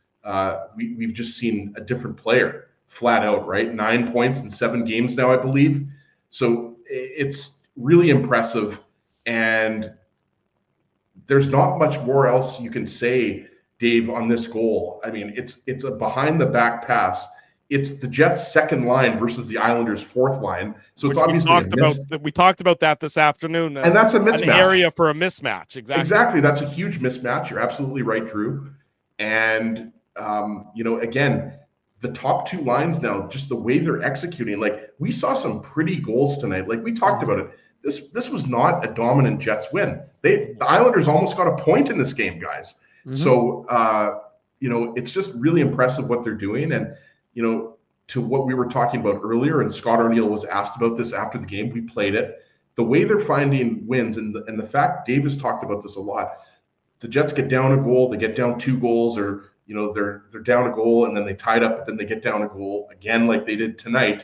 we've just seen a different player flat out, right? 9 points in 7 games now, I believe. So it's really impressive. And there's not much more else you can say, Dave, on this goal. I mean, it's a behind the back pass. It's the Jets' second line versus the Islanders' fourth line. So it's obviously we talked about that this afternoon. And that's a mismatch. An area for a mismatch. Exactly. That's a huge mismatch. You're absolutely right, Drew. And, again, the top 2 lines now, just the way they're executing, like, we saw some pretty goals tonight. Like, we talked about it. This was not a dominant Jets win. The Islanders almost got a point in this game, guys. So, it's just really impressive what they're doing. And, to what we were talking about earlier, and Scott Arneal was asked about this after the game, we played it. The way they're finding wins, and the fact Davis talked about this a lot, the Jets get down a goal, they get down 2 goals, or, they're down a goal and then they tied up, but then they get down a goal again, like they did tonight.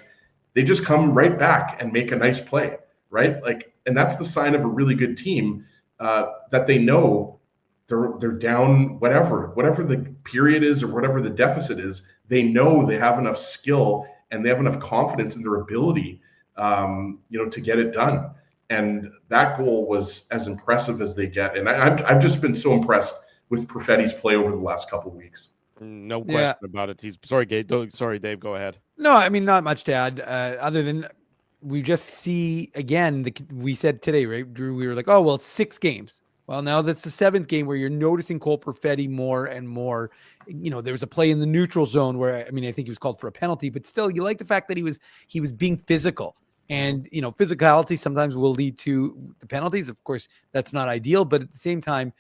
They just come right back and make a nice play, right? Like, and that's the sign of a really good team, that they know they're down whatever the period is or whatever the deficit is. They know they have enough skill and they have enough confidence in their ability, to get it done. And that goal was as impressive as they get. And I've just been so impressed with Perfetti's play over the last couple of weeks. No question about it. Sorry, Dave. Go ahead. No, I mean, not much to add other than we just see again, we said today, right, Drew, we were like, oh, well, it's 6 games. Well, now that's the 7th game where you're noticing Cole Perfetti more and more. There was a play in the neutral zone where, I mean, I think he was called for a penalty, but still you like the fact that he was being physical. And, physicality sometimes will lead to the penalties. Of course, that's not ideal, but at the same time,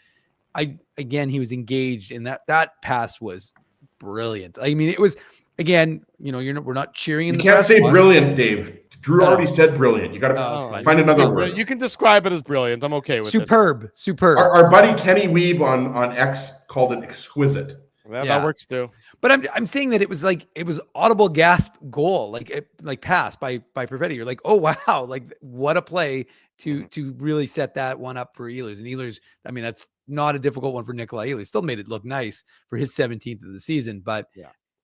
he was engaged in that pass was brilliant. I mean, it was, again, we're not cheering in You the can't press say box. brilliant, Dave. Drew No. already said brilliant. You got to find another word. You can describe it as brilliant. I'm okay with Superb. Our buddy Kenny Weeb on X called it exquisite. it. That works too. But I'm saying that it was audible gasp goal, like pass by Perfetti. You're like, oh wow, like what a play to really set that one up for Ehlers. And Ehlers, I mean, that's not a difficult one for Nikolai Ehlers. Still made it look nice for his 17th of the season, but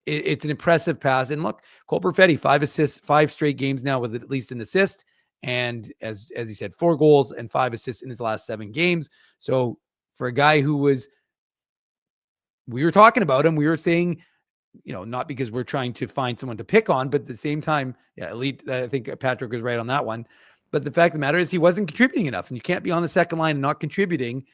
it's an impressive pass. And look, Cole Perfetti, 5 assists, 5 straight games now with at least an assist. And as he said, 4 goals and 5 assists in his last 7 games. So for a guy who we were talking about him, we were saying, not because we're trying to find someone to pick on, but at the same time, elite. I think Patrick was right on that one. But the fact of the matter is he wasn't contributing enough, and you can't be on the second line and not contributing.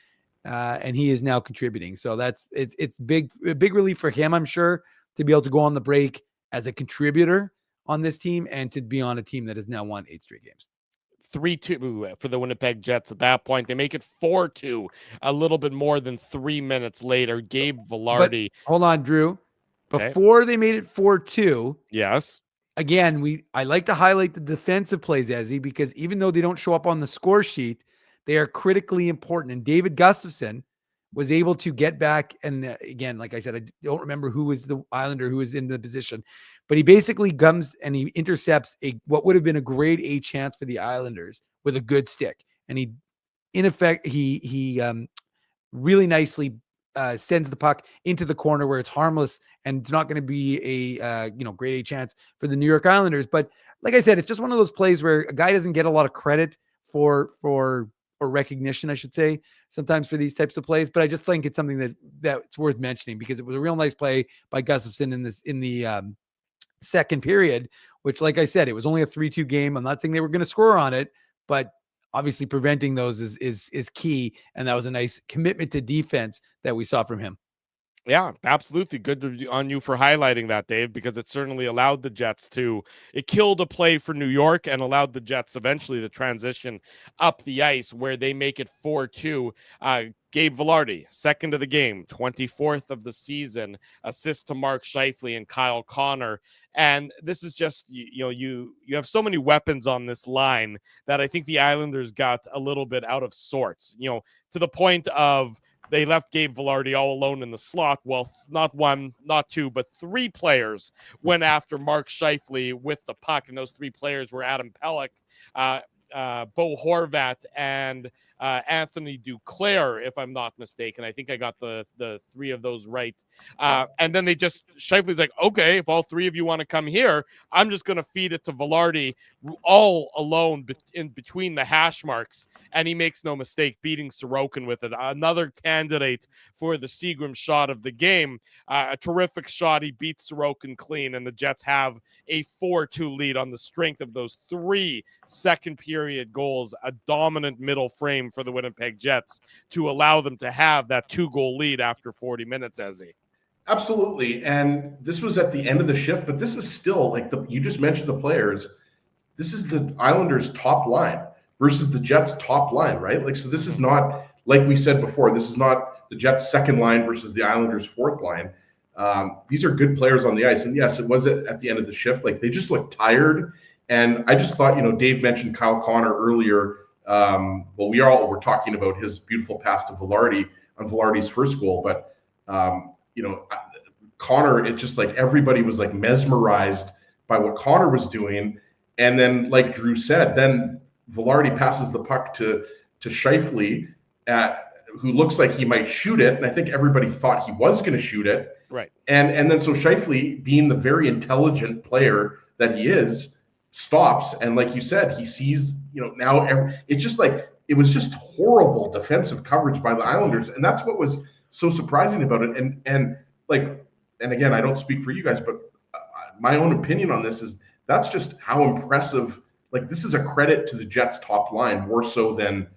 And he is now contributing. So it's a big relief for him, I'm sure, to be able to go on the break as a contributor on this team and to be on a team that has now won 8 straight games. 3-2 for the Winnipeg Jets at that point. They make it 4-2 a little bit more than 3 minutes later. Gabe Vilardi. But hold on, Drew. Before they made it 4-2. Yes. Again, I like to highlight the defensive plays, Ezzy, because even though they don't show up on the score sheet, they are critically important. And David Gustafsson was able to get back. And again, like I said, I don't remember who was the Islander who was in the position, but he basically comes and he intercepts what would have been a grade A chance for the Islanders with a good stick. And he really nicely sends the puck into the corner where it's harmless and it's not going to be a grade A chance for the New York Islanders. But like I said, it's just one of those plays where a guy doesn't get a lot of credit for or recognition, I should say, sometimes for these types of plays. But I just think it's something that's worth mentioning because it was a real nice play by Gustafsson in the second period, which, like I said, it was only a 3-2 game. I'm not saying they were going to score on it, but obviously preventing those is key. And that was a nice commitment to defense that we saw from him. Yeah, absolutely. Good on you for highlighting that, Dave, because it certainly allowed the Jets it killed a play for New York and allowed the Jets eventually to transition up the ice where they make it 4-2. Gabe Vilardi, second of the game, 24th of the season, assist to Mark Scheifele and Kyle Connor. And this is just, you have so many weapons on this line that I think the Islanders got a little bit out of sorts, to the point of they left Gabe Vilardi all alone in the slot. Well, not 1, not 2, but 3 players went after Mark Scheifele with the puck. And those 3 players were Adam Pelech, Bo Horvat, and Anthony Duclair, if I'm not mistaken. I think I got the 3 of those right. And then Scheifele's like, okay, if all 3 of you want to come here, I'm just going to feed it to Vilardi all alone in between the hash marks. And he makes no mistake, beating Sorokin with it. Another candidate for the Seagram shot of the game. A terrific shot. He beats Sorokin clean, and the Jets have a 4-2 lead on the strength of those 3 second period goals, a dominant middle frame for the Winnipeg Jets to allow them to have that 2-goal lead after 40 minutes, Ezzy. Absolutely. And this was at the end of the shift, but this is still you just mentioned the players. This is the Islanders' top line versus the Jets' top line, right? So this is not, like we said before, this is not the Jets' second line versus the Islanders' fourth line. These are good players on the ice. And yes, it was at the end of the shift. They just looked tired. And I just thought, Dave mentioned Kyle Connor earlier. We all were talking about his beautiful pass to Vilardi on Vilardi's first goal. But, Connor, it's just everybody was mesmerized by what Connor was doing. And then, like Drew said, then Vilardi passes the puck to Scheifele, who looks like he might shoot it. And I think everybody thought he was going to shoot it. Right. And then so Scheifele, being the very intelligent player that he is, stops. And like you said, he sees, now it's just it was just horrible defensive coverage by the Islanders. And that's what was so surprising about it. And again, I don't speak for you guys, but my own opinion on this is that's just how impressive. Like, this is a credit to the Jets top line more so than,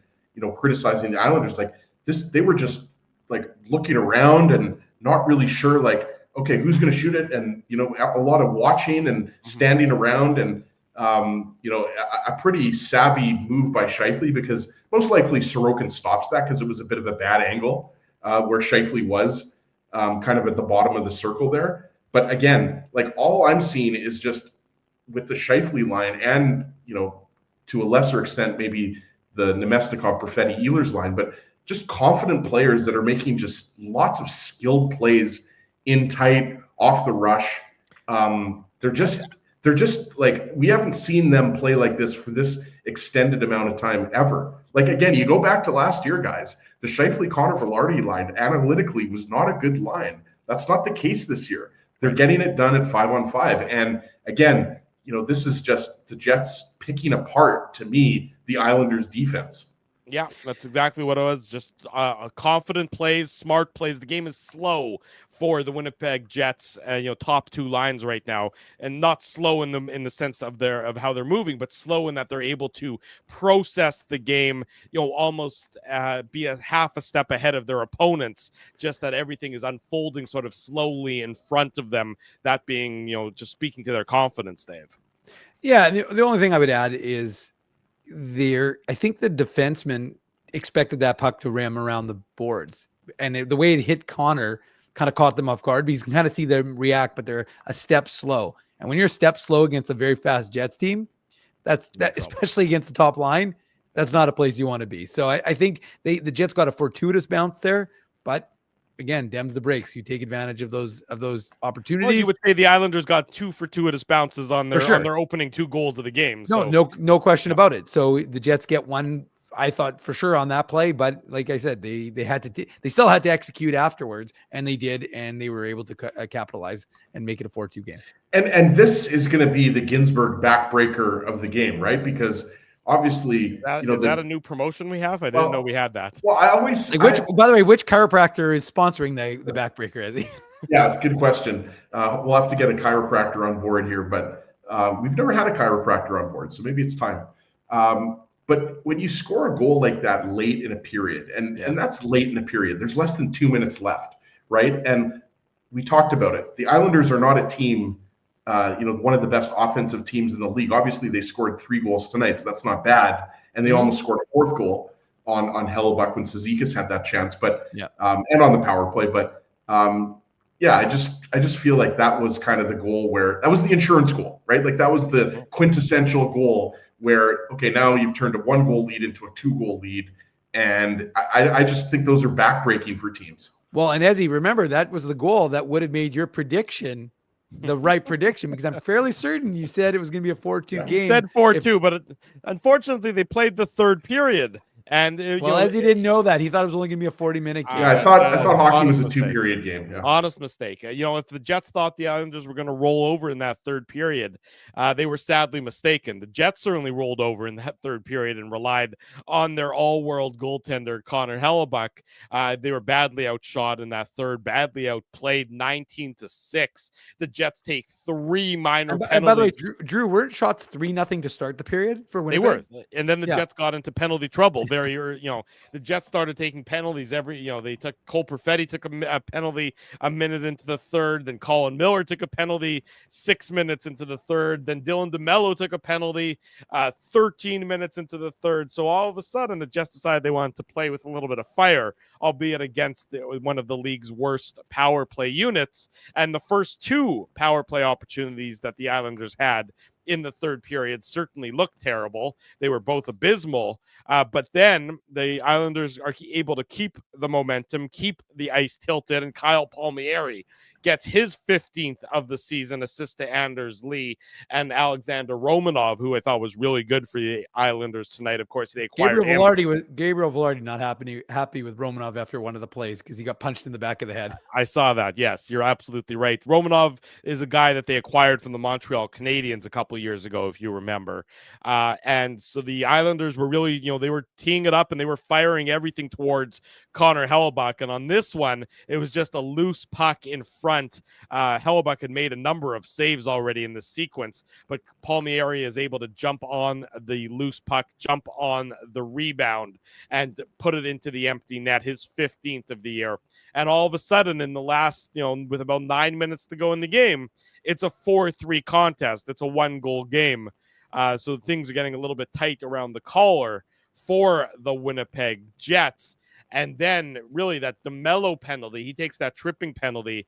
criticizing the Islanders. Like this, they were just like looking around and not really sure, like, okay, who's going to shoot it? And, a lot of watching and standing around and, a pretty savvy move by Scheifele, because most likely Sorokin stops that because it was a bit of a bad angle where Scheifele was kind of at the bottom of the circle there. But again, like, all I'm seeing is just with the Scheifele line and, to a lesser extent, maybe the Nemesnikov, Perfetti, Ehlers line, but just confident players that are making just lots of skilled plays in tight, off the rush. They're just like, we haven't seen them play like this for this extended amount of time ever. Like, again, you go back to last year, guys, the Scheifele, Connor, Velarde line analytically was not a good line. That's not the case this year. They're getting it done at 5-on-5. And again, this is just the Jets picking apart, to me, the Islanders' defense. Yeah, that's exactly what it was. Just confident plays, smart plays. The game is slow for the Winnipeg Jets, top two lines right now, and not slow in the sense of how they're moving, but slow in that they're able to process the game, almost be a half a step ahead of their opponents. Just that everything is unfolding sort of slowly in front of them. That being, just speaking to their confidence, Dave. Yeah, the only thing I would add is I think the defenseman expected that puck to ram around the boards, and the way it hit Connor kind of caught them off guard. But you can kind of see them react, but they're a step slow. And when you're a step slow against a very fast Jets team, that especially against the top line, that's not a place you want to be. So I think the Jets got a fortuitous bounce there, but again, Dems the breaks. You take advantage of those opportunities. Well, you would say the Islanders got two fortuitous bounces on their opening two goals of the game. So. No question about it. So the Jets get one, I thought, for sure on that play, but like I said, they still had to execute afterwards, and they did, and they were able to capitalize and make it a 4-2 game. And this is going to be the Ginsburg backbreaker of the game, right? Because obviously, is that a new promotion we have? I didn't know we had that. Well, I always. By the way, which chiropractor is sponsoring the backbreaker? Is he? Yeah, good question. We'll have to get a chiropractor on board here, but we've never had a chiropractor on board, so maybe it's time. But when you score a goal like that late in a period, and that's late in a period, there's less than 2 minutes left, right? And we talked about it. The Islanders are not a team. One of the best offensive teams in the league. Obviously, they scored 3 goals tonight, so that's not bad. And they almost scored a 4th goal on Hellebuck when Cizikas had that chance, but and on the power play. But I just feel like that was kind of the goal where that was the insurance goal, right? Like, that was the quintessential goal where, okay, now you've turned a 1-goal lead into a 2-goal lead, and I just think those are backbreaking for teams. Well, and Ezzy, remember, that was the goal that would have made your prediction the right prediction, because I'm fairly certain you said it was going to be a 4-2 game. You said 4-2, but unfortunately they played the third period. And Ezzy didn't know that. He thought it was only going to be a 40-minute game. Yeah, I thought hockey was a 2-period game. Yeah. Honest mistake. If the Jets thought the Islanders were going to roll over in that third period, they were sadly mistaken. The Jets certainly rolled over in that third period and relied on their all-world goaltender, Connor Hellebuck. They were badly outshot in that third, badly outplayed 19-6. The Jets take 3 minor penalties. And by the way, Drew, weren't shots 3-0 to start the period for Winnipeg? They were. And then the Jets got into penalty trouble. The Jets started taking penalties they took Cole Perfetti took a penalty a minute into the third, then Colin Miller took a penalty 6 minutes into the third, then Dylan DeMello took a penalty 13 minutes into the third. So all of a sudden the Jets decided they wanted to play with a little bit of fire, albeit against one of the league's worst power play units. And the first 2 power play opportunities that the Islanders had in the third period certainly looked terrible. They were both abysmal, but then the Islanders are able to keep the momentum, keep the ice tilted, and Kyle Palmieri gets his 15th of the season assist to Anders Lee and Alexander Romanov, who I thought was really good for the Islanders tonight. Of course, they acquired Gabriel Velarde not happy with Romanov after one of the plays because he got punched in the back of the head. I saw that. Yes, you're absolutely right. Romanov is a guy that they acquired from the Montreal Canadiens a couple of years ago, if you remember. And so the Islanders were really, they were teeing it up and they were firing everything towards Connor Hellebuck. And on this one, it was just a loose puck in front front. Hellebuck had made a number of saves already in the sequence, but Palmieri is able to jump on the loose puck, jump on the rebound, and put it into the empty net, his 15th of the year. And all of a sudden, in the last, with about 9 minutes to go in the game, it's a 4-3 contest. It's a 1-goal game. So things are getting a little bit tight around the collar for the Winnipeg Jets. And then really that DeMello penalty, he takes that tripping penalty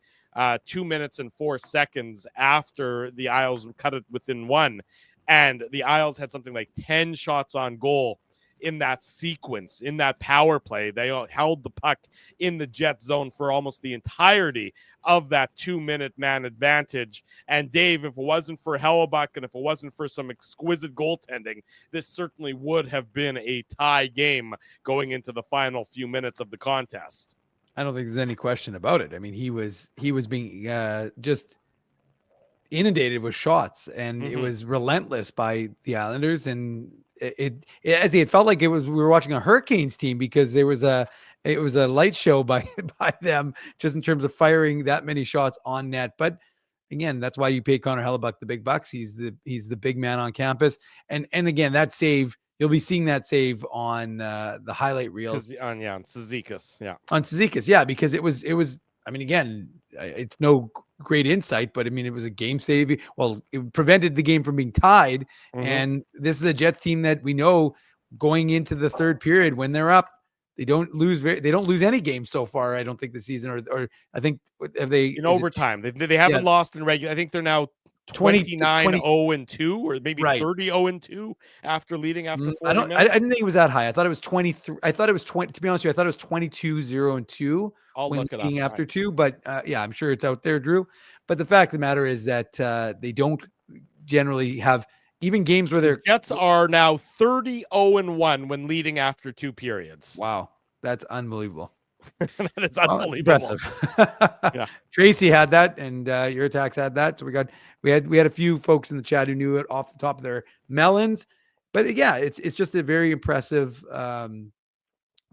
2 minutes and 4 seconds after the Isles cut it within 1. And the Isles had something like 10 shots on goal in that sequence, in that power play. They held the puck in the Jet zone for almost the entirety of that 2-minute man advantage. And Dave, if it wasn't for Hellebuck and if it wasn't for some exquisite goaltending, this certainly would have been a tie game going into the final few minutes of the contest. I don't think there's any question about it. I mean, he was being just inundated with shots, and it was relentless by the Islanders. And it felt like we were watching a Hurricanes team, because it was a light show by them, just in terms of firing that many shots on net. But again, that's why you pay Connor Hellebuck the big bucks. He's the big man on campus. And again, that save, you'll be seeing that save on the highlight reels on Cizikas. On Cizikas, because it was. I mean, again, it's no great insight, but I mean, it was a game save. Well, it prevented the game from being tied. And this is a Jets team that we know going into the third period, when they're up, they don't lose any games so far, I don't think, this season, or I think have they in overtime. They haven't lost in regular. I think they're now 29-0-2, or maybe 30-0-2 after leading after 40 minutes. I didn't think it was that high. I thought it was 23. I thought it was 20. To be honest with you, I thought it was 22-0-2 when leading after 2. But I'm sure it's out there, Drew. But the fact of the matter is that they don't generally have even games where their Jets are now 30-0-1 when leading after 2 periods. Wow, that's unbelievable. That is unbelievable. Impressive. Tracy had that, and your attacks had that. So we had a few folks in the chat who knew it off the top of their melons. But it's just a very impressive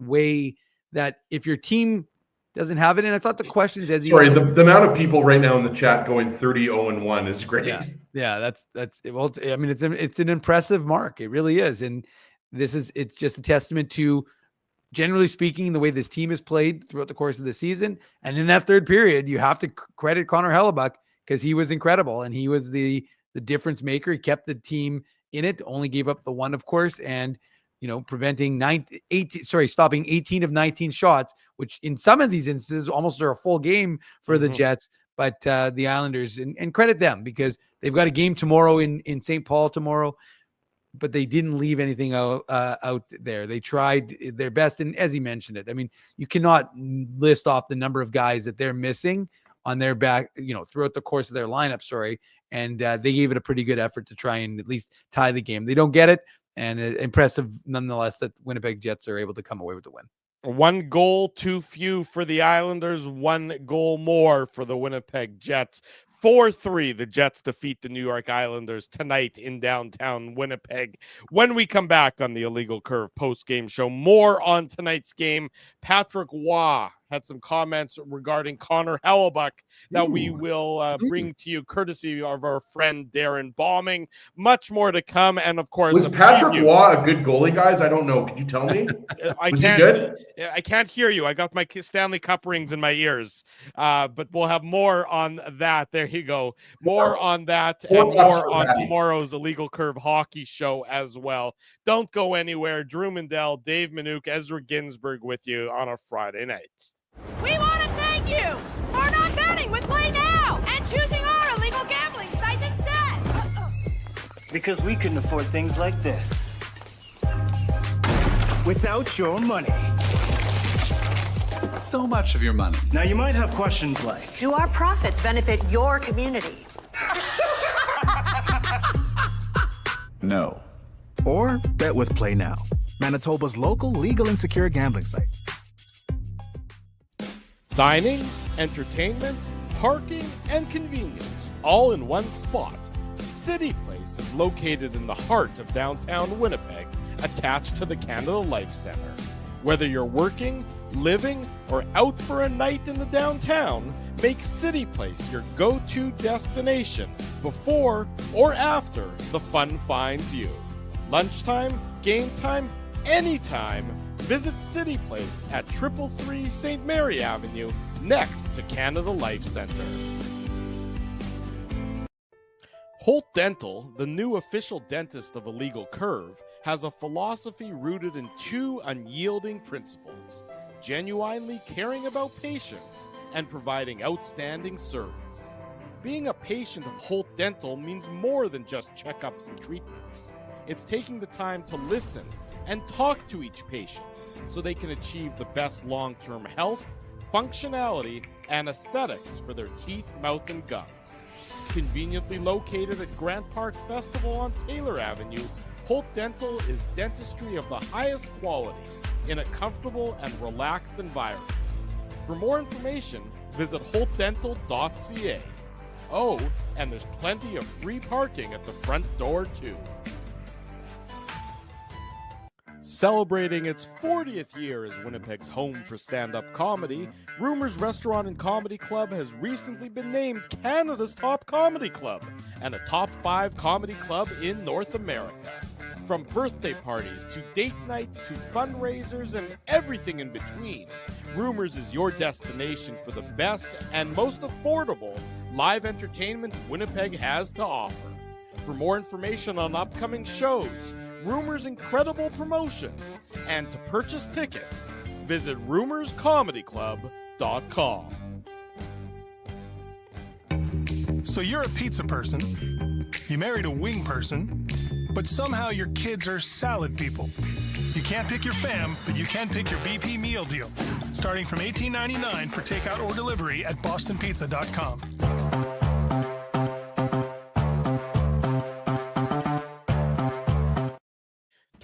way that if your team doesn't have it. And I thought the questions the amount of people right now in the chat going 30-0-1 is great. That's well, I mean, it's an impressive mark. It really is. And it's just a testament to, generally speaking, the way this team has played throughout the course of the season. And in that third period, you have to credit Connor Hellebuck, because he was incredible, and he was the difference maker. He kept the team in it, only gave up the 1, of course, and preventing stopping 18 of 19 shots, which in some of these instances almost are a full game for the Jets. But the Islanders, and credit them, because they've got a game tomorrow in St. Paul tomorrow, but they didn't leave anything out there. They tried their best. And as he mentioned it, I mean, you cannot list off the number of guys that they're missing on their back, throughout the course of their lineup, and they gave it a pretty good effort to try and at least tie the game. They don't get it, and impressive nonetheless that Winnipeg Jets are able to come away with the win. 1 goal too few for the Islanders, 1 goal more for the Winnipeg Jets. 4-3, the Jets defeat the New York Islanders tonight in downtown Winnipeg. When we come back on the Illegal Curve post-game show, more on tonight's game. Patrick Waugh had some comments regarding Connor Hellebuck that we will bring to you courtesy of our friend Darren Bombing. Much more to come, and of course, was Patrick Waugh a good goalie, guys? I don't know. Can you tell me? Was he good? I can't hear you. I got my Stanley Cup rings in my ears, but we'll have more on that. There you go. More on that, and more on tomorrow's Illegal Curve hockey show as well. Don't go anywhere. Drew Mandel, Dave Manouk, Ezra Ginsburg with you on a Friday night. We want to thank you for not betting with Play Now and choosing our illegal gambling site instead. Because we couldn't afford things like this without your money. So much of your money. Now you might have questions like, Do our profits benefit your community? No. Or bet with Play Now, Manitoba's local legal and secure gambling site. Dining, entertainment, parking, and convenience, all in one spot. City Place is located in the heart of downtown Winnipeg, attached to the Canada Life Center. Whether you're working, Living or out for a night in the downtown, make City Place your go-to destination before or after the fun finds you. Lunchtime, game time, anytime, visit City Place at 333 St. Mary Avenue next to Canada Life Centre. Holt Dental, the new official dentist of Illegal Curve, has a philosophy rooted in two unyielding principles: genuinely caring about patients and providing outstanding service. Being a patient of Holt Dental means more than just checkups and treatments. It's taking the time to listen and talk to each patient so they can achieve the best long-term health, functionality, and aesthetics for their teeth, mouth, and gums. Conveniently located at Grant Park Festival on Taylor Avenue, Holt Dental is dentistry of the highest quality in a comfortable and relaxed environment. For more information, visit holtdental.ca. Oh, and there's plenty of free parking at the front door, too. Celebrating its 40th year as Winnipeg's home for stand-up comedy, Rumors Restaurant and Comedy Club has recently been named Canada's top comedy club and a top 5 comedy club in North America. From birthday parties to date nights to fundraisers and everything in between, Rumors is your destination for the best and most affordable live entertainment Winnipeg has to offer. For more information on upcoming shows, Rumors' incredible promotions, and to purchase tickets, visit rumorscomedyclub.com. So you're a pizza person, you married a wing person, but somehow your kids are salad people. You can't pick your fam, but you can pick your BP meal deal, starting from $18.99 for takeout or delivery at bostonpizza.com.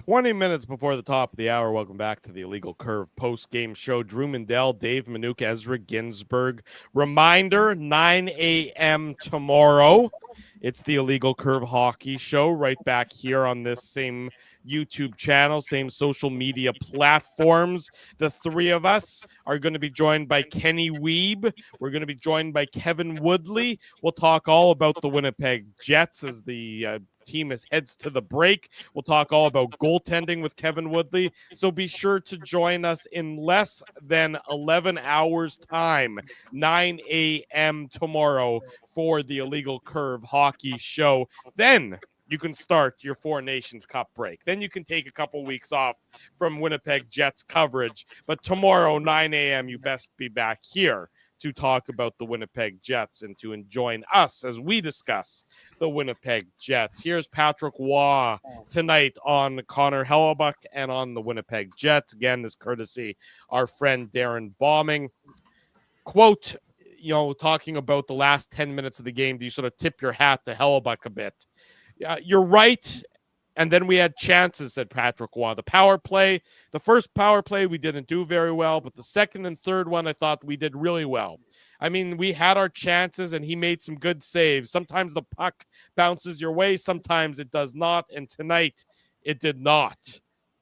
20 minutes before the top of the hour, welcome back to the Illegal Curve post-game show. Drew Mandel, Dave Manouk, Ezra Ginsburg. Reminder, 9 a.m. tomorrow. It's the Illegal Curve Hockey Show right back here on this same YouTube channel, same social media platforms. The three of us are going to be joined by Kenny Wiebe. We're going to be joined by Kevin Woodley. We'll talk all about the Winnipeg Jets as the team heads to the break. We'll talk all about goaltending with Kevin Woodley. So be sure to join us in less than 11 hours time, 9 a.m. tomorrow for the Illegal Curve Hockey Show. Then you can start your Four Nations Cup break. Then you can take a couple weeks off from Winnipeg Jets coverage. But tomorrow, 9 a.m., you best be back here to talk about the Winnipeg Jets and to join us as we discuss the Winnipeg Jets. Here's Patrick Waugh tonight on Connor Hellebuck and on the Winnipeg Jets. Again, this courtesy our friend Darren Bombing. Quote, talking about the last 10 minutes of the game, do you sort of tip your hat to Hellebuck a bit? You're right. And then we had chances, said Patrick Waugh. The first power play, we didn't do very well, but the second and third one, I thought we did really well. I mean, we had our chances, and he made some good saves. Sometimes the puck bounces your way, sometimes it does not, and tonight it did not.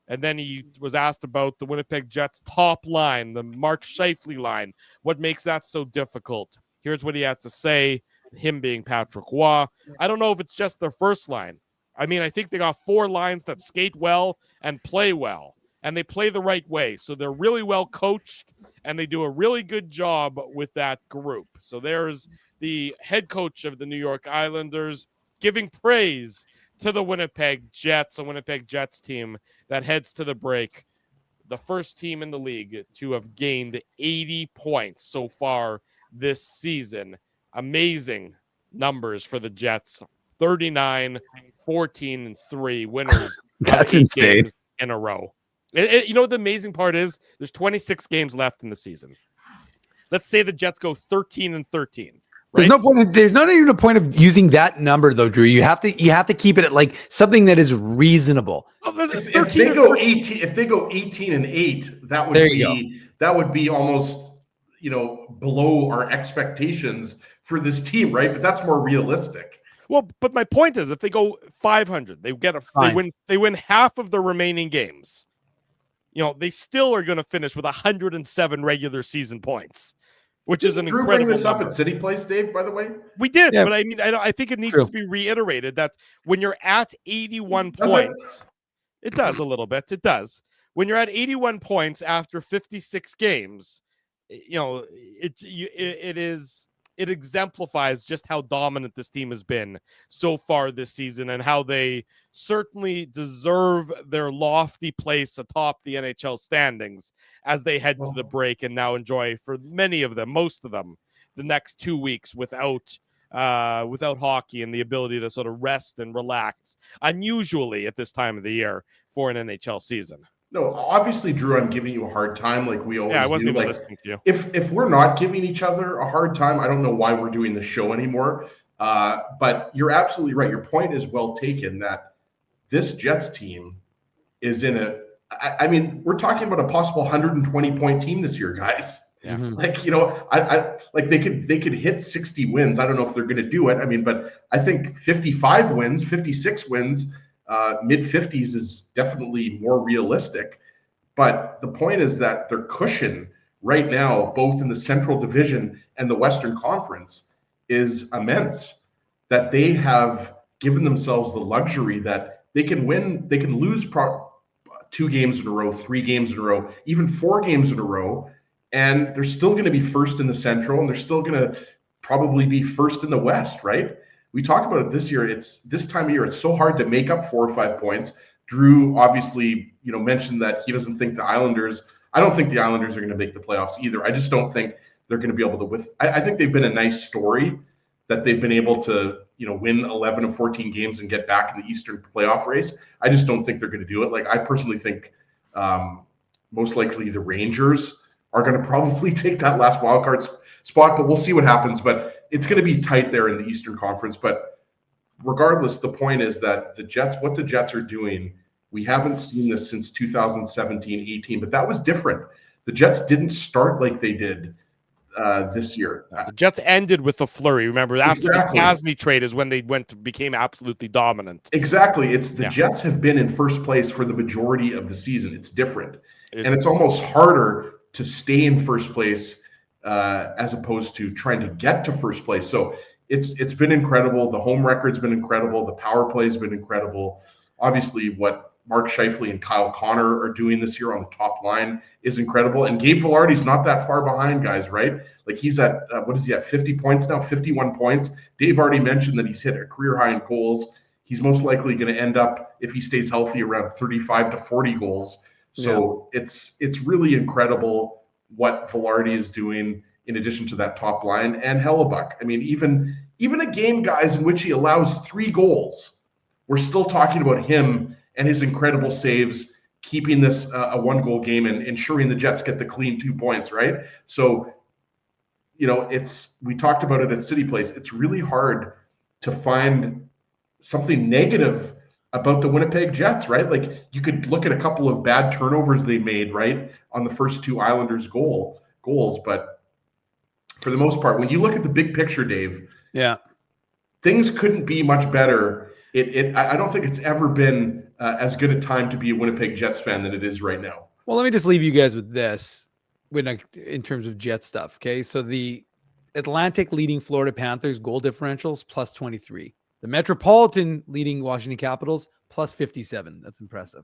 And then he was asked about the Winnipeg Jets' top line, the Mark Scheifele line. What makes that so difficult? Here's what he had to say, him being Patrick Waugh. I don't know if it's just their first line. I mean, I think they got 4 lines that skate well and play well, and they play the right way. So they're really well coached, and they do a really good job with that group. So there's the head coach of the New York Islanders giving praise to the Winnipeg Jets, a Winnipeg Jets team that heads to the break. The first team in the league to have gained 80 points so far this season. Amazing numbers for the Jets. 39, 14, and 3 winners. That's insane. In a row. You know what the amazing part is? There's 26 games left in the season. Let's say the Jets go 13 and 13. Right? There's not even a point of using that number though, Drew. You have to keep it at like something that is reasonable. If they go 18 and 8, that would be almost below our expectations for this team, right? But that's more realistic. Well, but my point is, if they go 500, they win half of the remaining games. they still are going to finish with 107 regular season points, which is an Drew incredible bring this number. up at City Place, Dave, by the way? We did, Yeah. but I mean, I think it needs True. to be reiterated that when you're at 81 Does it? points, it does a little bit. It does. When you're at 81 points after 56 games, it exemplifies just how dominant this team has been so far this season and how they certainly deserve their lofty place atop the NHL standings as they head to the break and now enjoy, for many of them, most of them, the next 2 weeks without hockey and the ability to sort of rest and relax, unusually at this time of the year for an NHL season. No, obviously, Drew, I'm giving you a hard time like we always do. Yeah, I wasn't even like, listening to you. If we're not giving each other a hard time, I don't know why we're doing the show anymore. But you're absolutely right. Your point is well taken that this Jets team is in I mean, we're talking about a possible 120-point team this year, guys. Yeah. Like, I like they could hit 60 wins. I don't know if they're going to do it. I mean, but I think 55 wins, 56 wins, mid-50s is definitely more realistic. But the point is that their cushion right now, both in the Central Division and the Western Conference, is immense. That they have given themselves the luxury that they can win, they can lose 2 games in a row, 3 games in a row, even 4 games in a row, and they're still going to be first in the Central, and they're still going to probably be first in the West, right? We talk about it this year. It's this time of year. It's so hard to make up 4 or 5 points. Drew obviously, mentioned that he doesn't think the Islanders. I don't think the Islanders are going to make the playoffs either. I just don't think they're going to be able to. I think they've been a nice story that they've been able to, win 11 of 14 games and get back in the Eastern playoff race. I just don't think they're going to do it. Like, I personally think most likely the Rangers are going to probably take that last wild card spot, but we'll see what happens. But it's going to be tight there in the Eastern Conference. But regardless, the point is that what the Jets are doing, we haven't seen this since 2017-18, but that was different. The Jets didn't start like they did this year. The Jets ended with a flurry. Remember, after Exactly. the Kasny trade is when they became absolutely dominant. Exactly. It's the Jets have been in first place for the majority of the season. It's different. And it's almost harder to stay in first place as opposed to trying to get to first place. So it's been incredible. The home record's been incredible. The power play's been incredible. Obviously, what Mark Scheifele and Kyle Connor are doing this year on the top line is incredible. And Gabe Vilardi's not that far behind, guys, right? Like, he's at, what is he at, 50 points now, 51 points. Dave already mentioned that he's hit a career high in goals. He's most likely going to end up, if he stays healthy, around 35 to 40 goals. So it's really incredible what Vilardi is doing in addition to that top line. And Hellebuck, I mean, even a game, guys, in which he allows 3 goals, we're still talking about him and his incredible saves, keeping this a 1-goal game and ensuring the Jets get the clean 2 points, right? So, we talked about it at City Place. It's really hard to find something negative about the Winnipeg Jets, right? Like, you could look at a couple of bad turnovers they made, right, on the first 2 Islanders goals, but for the most part, when you look at the big picture, Dave, things couldn't be much better. I don't think it's ever been as good a time to be a Winnipeg Jets fan than it is right now. Well, let me just leave you guys with this in terms of Jet stuff. Okay. So the Atlantic leading Florida Panthers goal differentials plus 23. The Metropolitan leading Washington Capitals plus 57. That's impressive.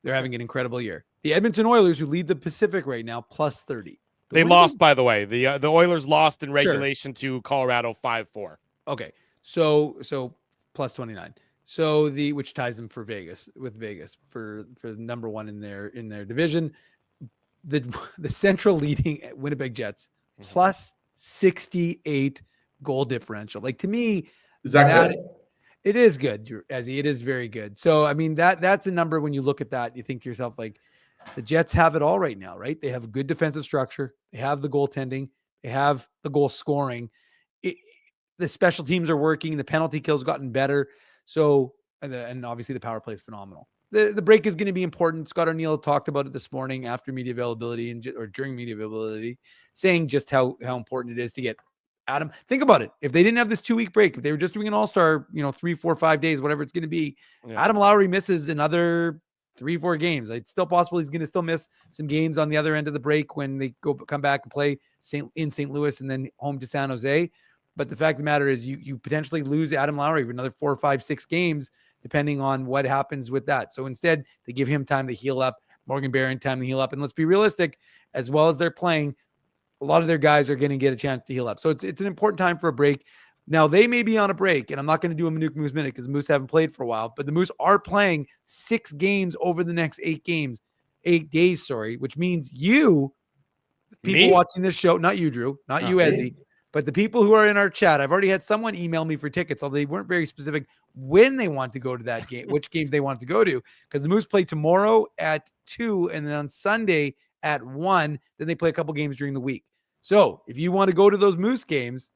They're having an incredible year. The Edmonton Oilers, who lead the Pacific right now, plus 30. They lost, by the way. The Oilers lost in regulation to Colorado 5-4. Okay. So plus 29. So which ties them with Vegas for number 1 in their division. The Central leading Winnipeg Jets plus 68 goal differential. Like, to me, is that good? It is good, Ezzy. It is very good. So, I mean, that's a number. When you look at that, you think to yourself, like, the Jets have it all right now, right? They have good defensive structure. They have the goaltending. They have the goal scoring. The special teams are working. The penalty kill's gotten better. So, and obviously the power play is phenomenal. The break is going to be important. Scott Arneal talked about it this morning after media availability or during media availability, saying just how important it is to get Adam. Think about it. If they didn't have this 2-week break, if they were just doing an all-star, 3, 4, 5 days, whatever it's going to be, Adam Lowry misses another 3-4 games. It's still possible he's going to still miss some games on the other end of the break when they come back and play in St. Louis and then home to San Jose. But the fact of the matter is you potentially lose Adam Lowry for another 4, 5, 6 games, depending on what happens with that. So instead, they give him time to heal up, Morgan Barron time to heal up. And let's be realistic, as well as they're playing, a lot of their guys are going to get a chance to heal up. So it's an important time for a break. Now, they may be on a break, and I'm not going to do a Manuk Moose Minute because the Moose haven't played for a while, but the Moose are playing 6 games over the next 8 days, which means you, people watching this show, not you, Drew, not you, Ezzy, but the people who are in our chat. I've already had someone email me for tickets, although they weren't very specific when they want to go to that game, which games they want to go to, because the Moose play tomorrow at 2 and then on Sunday at 1. Then they play a couple games during the week. So if you want to go to those Moose games,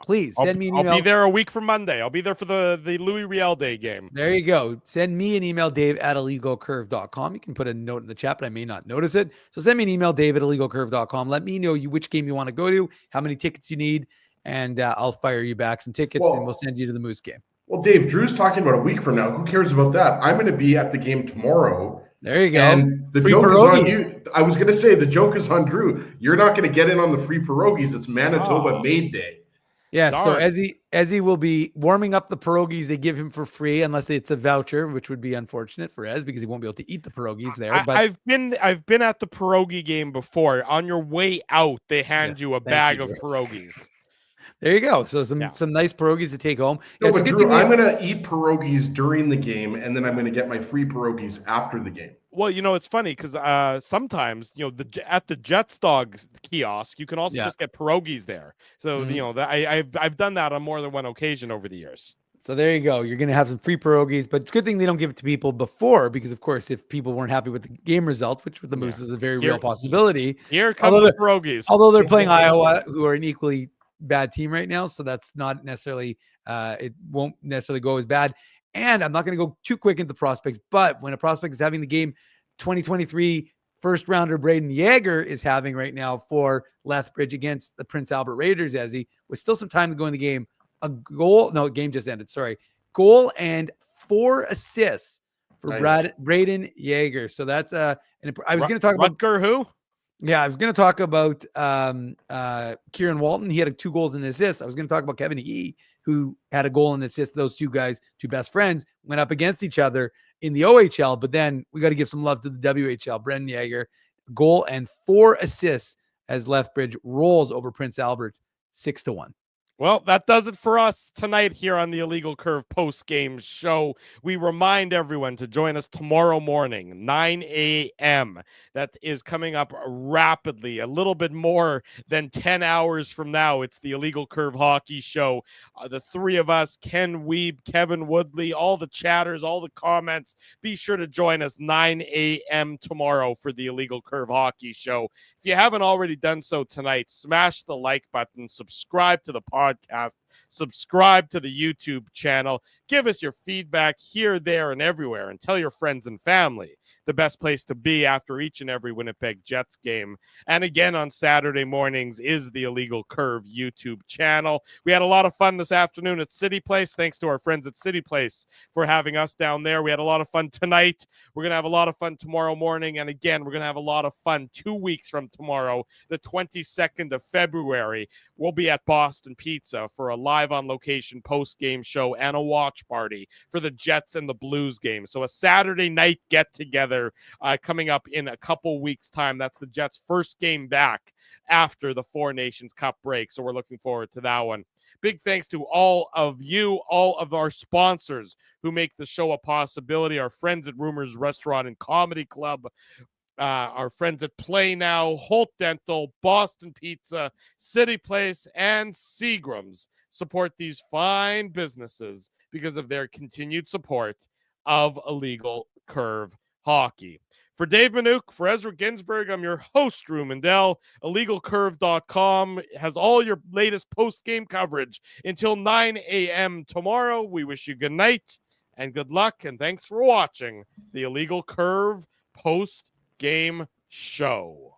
please send me an email. I'll be there a week from Monday. I'll be there for the Louis Riel Day game. There you go. Send me an email, dave@illegalcurve.com. You can put a note in the chat, but I may not notice it. So send me an email, dave@illegalcurve.com. Let me know which game you want to go to, how many tickets you need, and I'll fire you back some tickets, and we'll send you to the Moose game. Well, Dave, Drew's talking about a week from now. Who cares about that? I'm going to be at the game tomorrow. There you go. And the joke is on you. I was going to say the joke is on Drew. You're not going to get in on the free pierogies. It's Manitoba Made Day. Yeah, so Ezzy will be warming up the pierogies they give him for free, unless it's a voucher, which would be unfortunate for Ez because he won't be able to eat the pierogies there. But I've been at the pierogi game before. On your way out, they hand you a bag of pierogies. There you go. So some nice pierogies to take home. No, but Drew, I'm going to eat pierogies during the game, and then I'm going to get my free pierogies after the game. Well, it's funny because sometimes, at the Jets Dog kiosk, you can also just get pierogies there. So, I've done that on more than one occasion over the years. So there you go. You're going to have some free pierogies, but it's a good thing they don't give it to people before because, of course, if people weren't happy with the game result, which with the Moose is a very real possibility. Here comes the pierogies. Although they're playing Iowa, who are an equally bad team right now, so that's not necessarily it won't necessarily go as bad. And I'm not going to go too quick into prospects, but when a prospect is having the game 2023 first rounder Braden Yeager is having right now for Lethbridge against the Prince Albert Raiders, as he with still some time to go in the game, game just ended. Goal and 4 assists for Braden Yeager. So that's I was going to talk about Rutger who? Yeah, I was going to talk about Kieran Walton. He had 2 goals and an assist. I was going to talk about Kevin Yee, who had a goal and assist. Those 2 guys, 2 best friends, went up against each other in the OHL. But then we got to give some love to the WHL. Brendan Yeager, goal and 4 assists as Lethbridge rolls over Prince Albert 6-1. Well, that does it for us tonight here on the Illegal Curve post-game show. We remind everyone to join us tomorrow morning, 9 a.m. That is coming up rapidly, a little bit more than 10 hours from now. It's the Illegal Curve Hockey Show. The 3 of us, Ken Weeb, Kevin Woodley, all the chatters, all the comments. Be sure to join us 9 a.m. tomorrow for the Illegal Curve Hockey Show. If you haven't already done so tonight, smash the like button, subscribe to the podcast, subscribe to the YouTube channel, give us your feedback here, there, and everywhere, and tell your friends and family the best place to be after each and every Winnipeg Jets game. And again, on Saturday mornings is the Illegal Curve YouTube channel. We had a lot of fun this afternoon at City Place. Thanks to our friends at City Place for having us down there. We had a lot of fun tonight. We're going to have a lot of fun tomorrow morning. And again, we're going to have a lot of fun 2 weeks from tomorrow, the 22nd of February. We'll be at Boston Pizza for a live on location post-game show and a watch party for the Jets and the Blues game. So a Saturday night get together coming up in a couple weeks time. That's the Jets' first game back after the Four Nations Cup break. So we're looking forward to that one. Big thanks to all of you, all of our sponsors who make the show a possibility. Our friends at Rumors Restaurant and Comedy Club, our friends at Play Now, Holt Dental, Boston Pizza, City Place, and Seagram's support these fine businesses because of their continued support of Illegal Curve Hockey. For Dave Manuk, for Ezra Ginsburg, I'm your host, Drew Mandel. IllegalCurve.com has all your latest post-game coverage until 9 a.m. tomorrow. We wish you good night and good luck, and thanks for watching the Illegal Curve post-game show.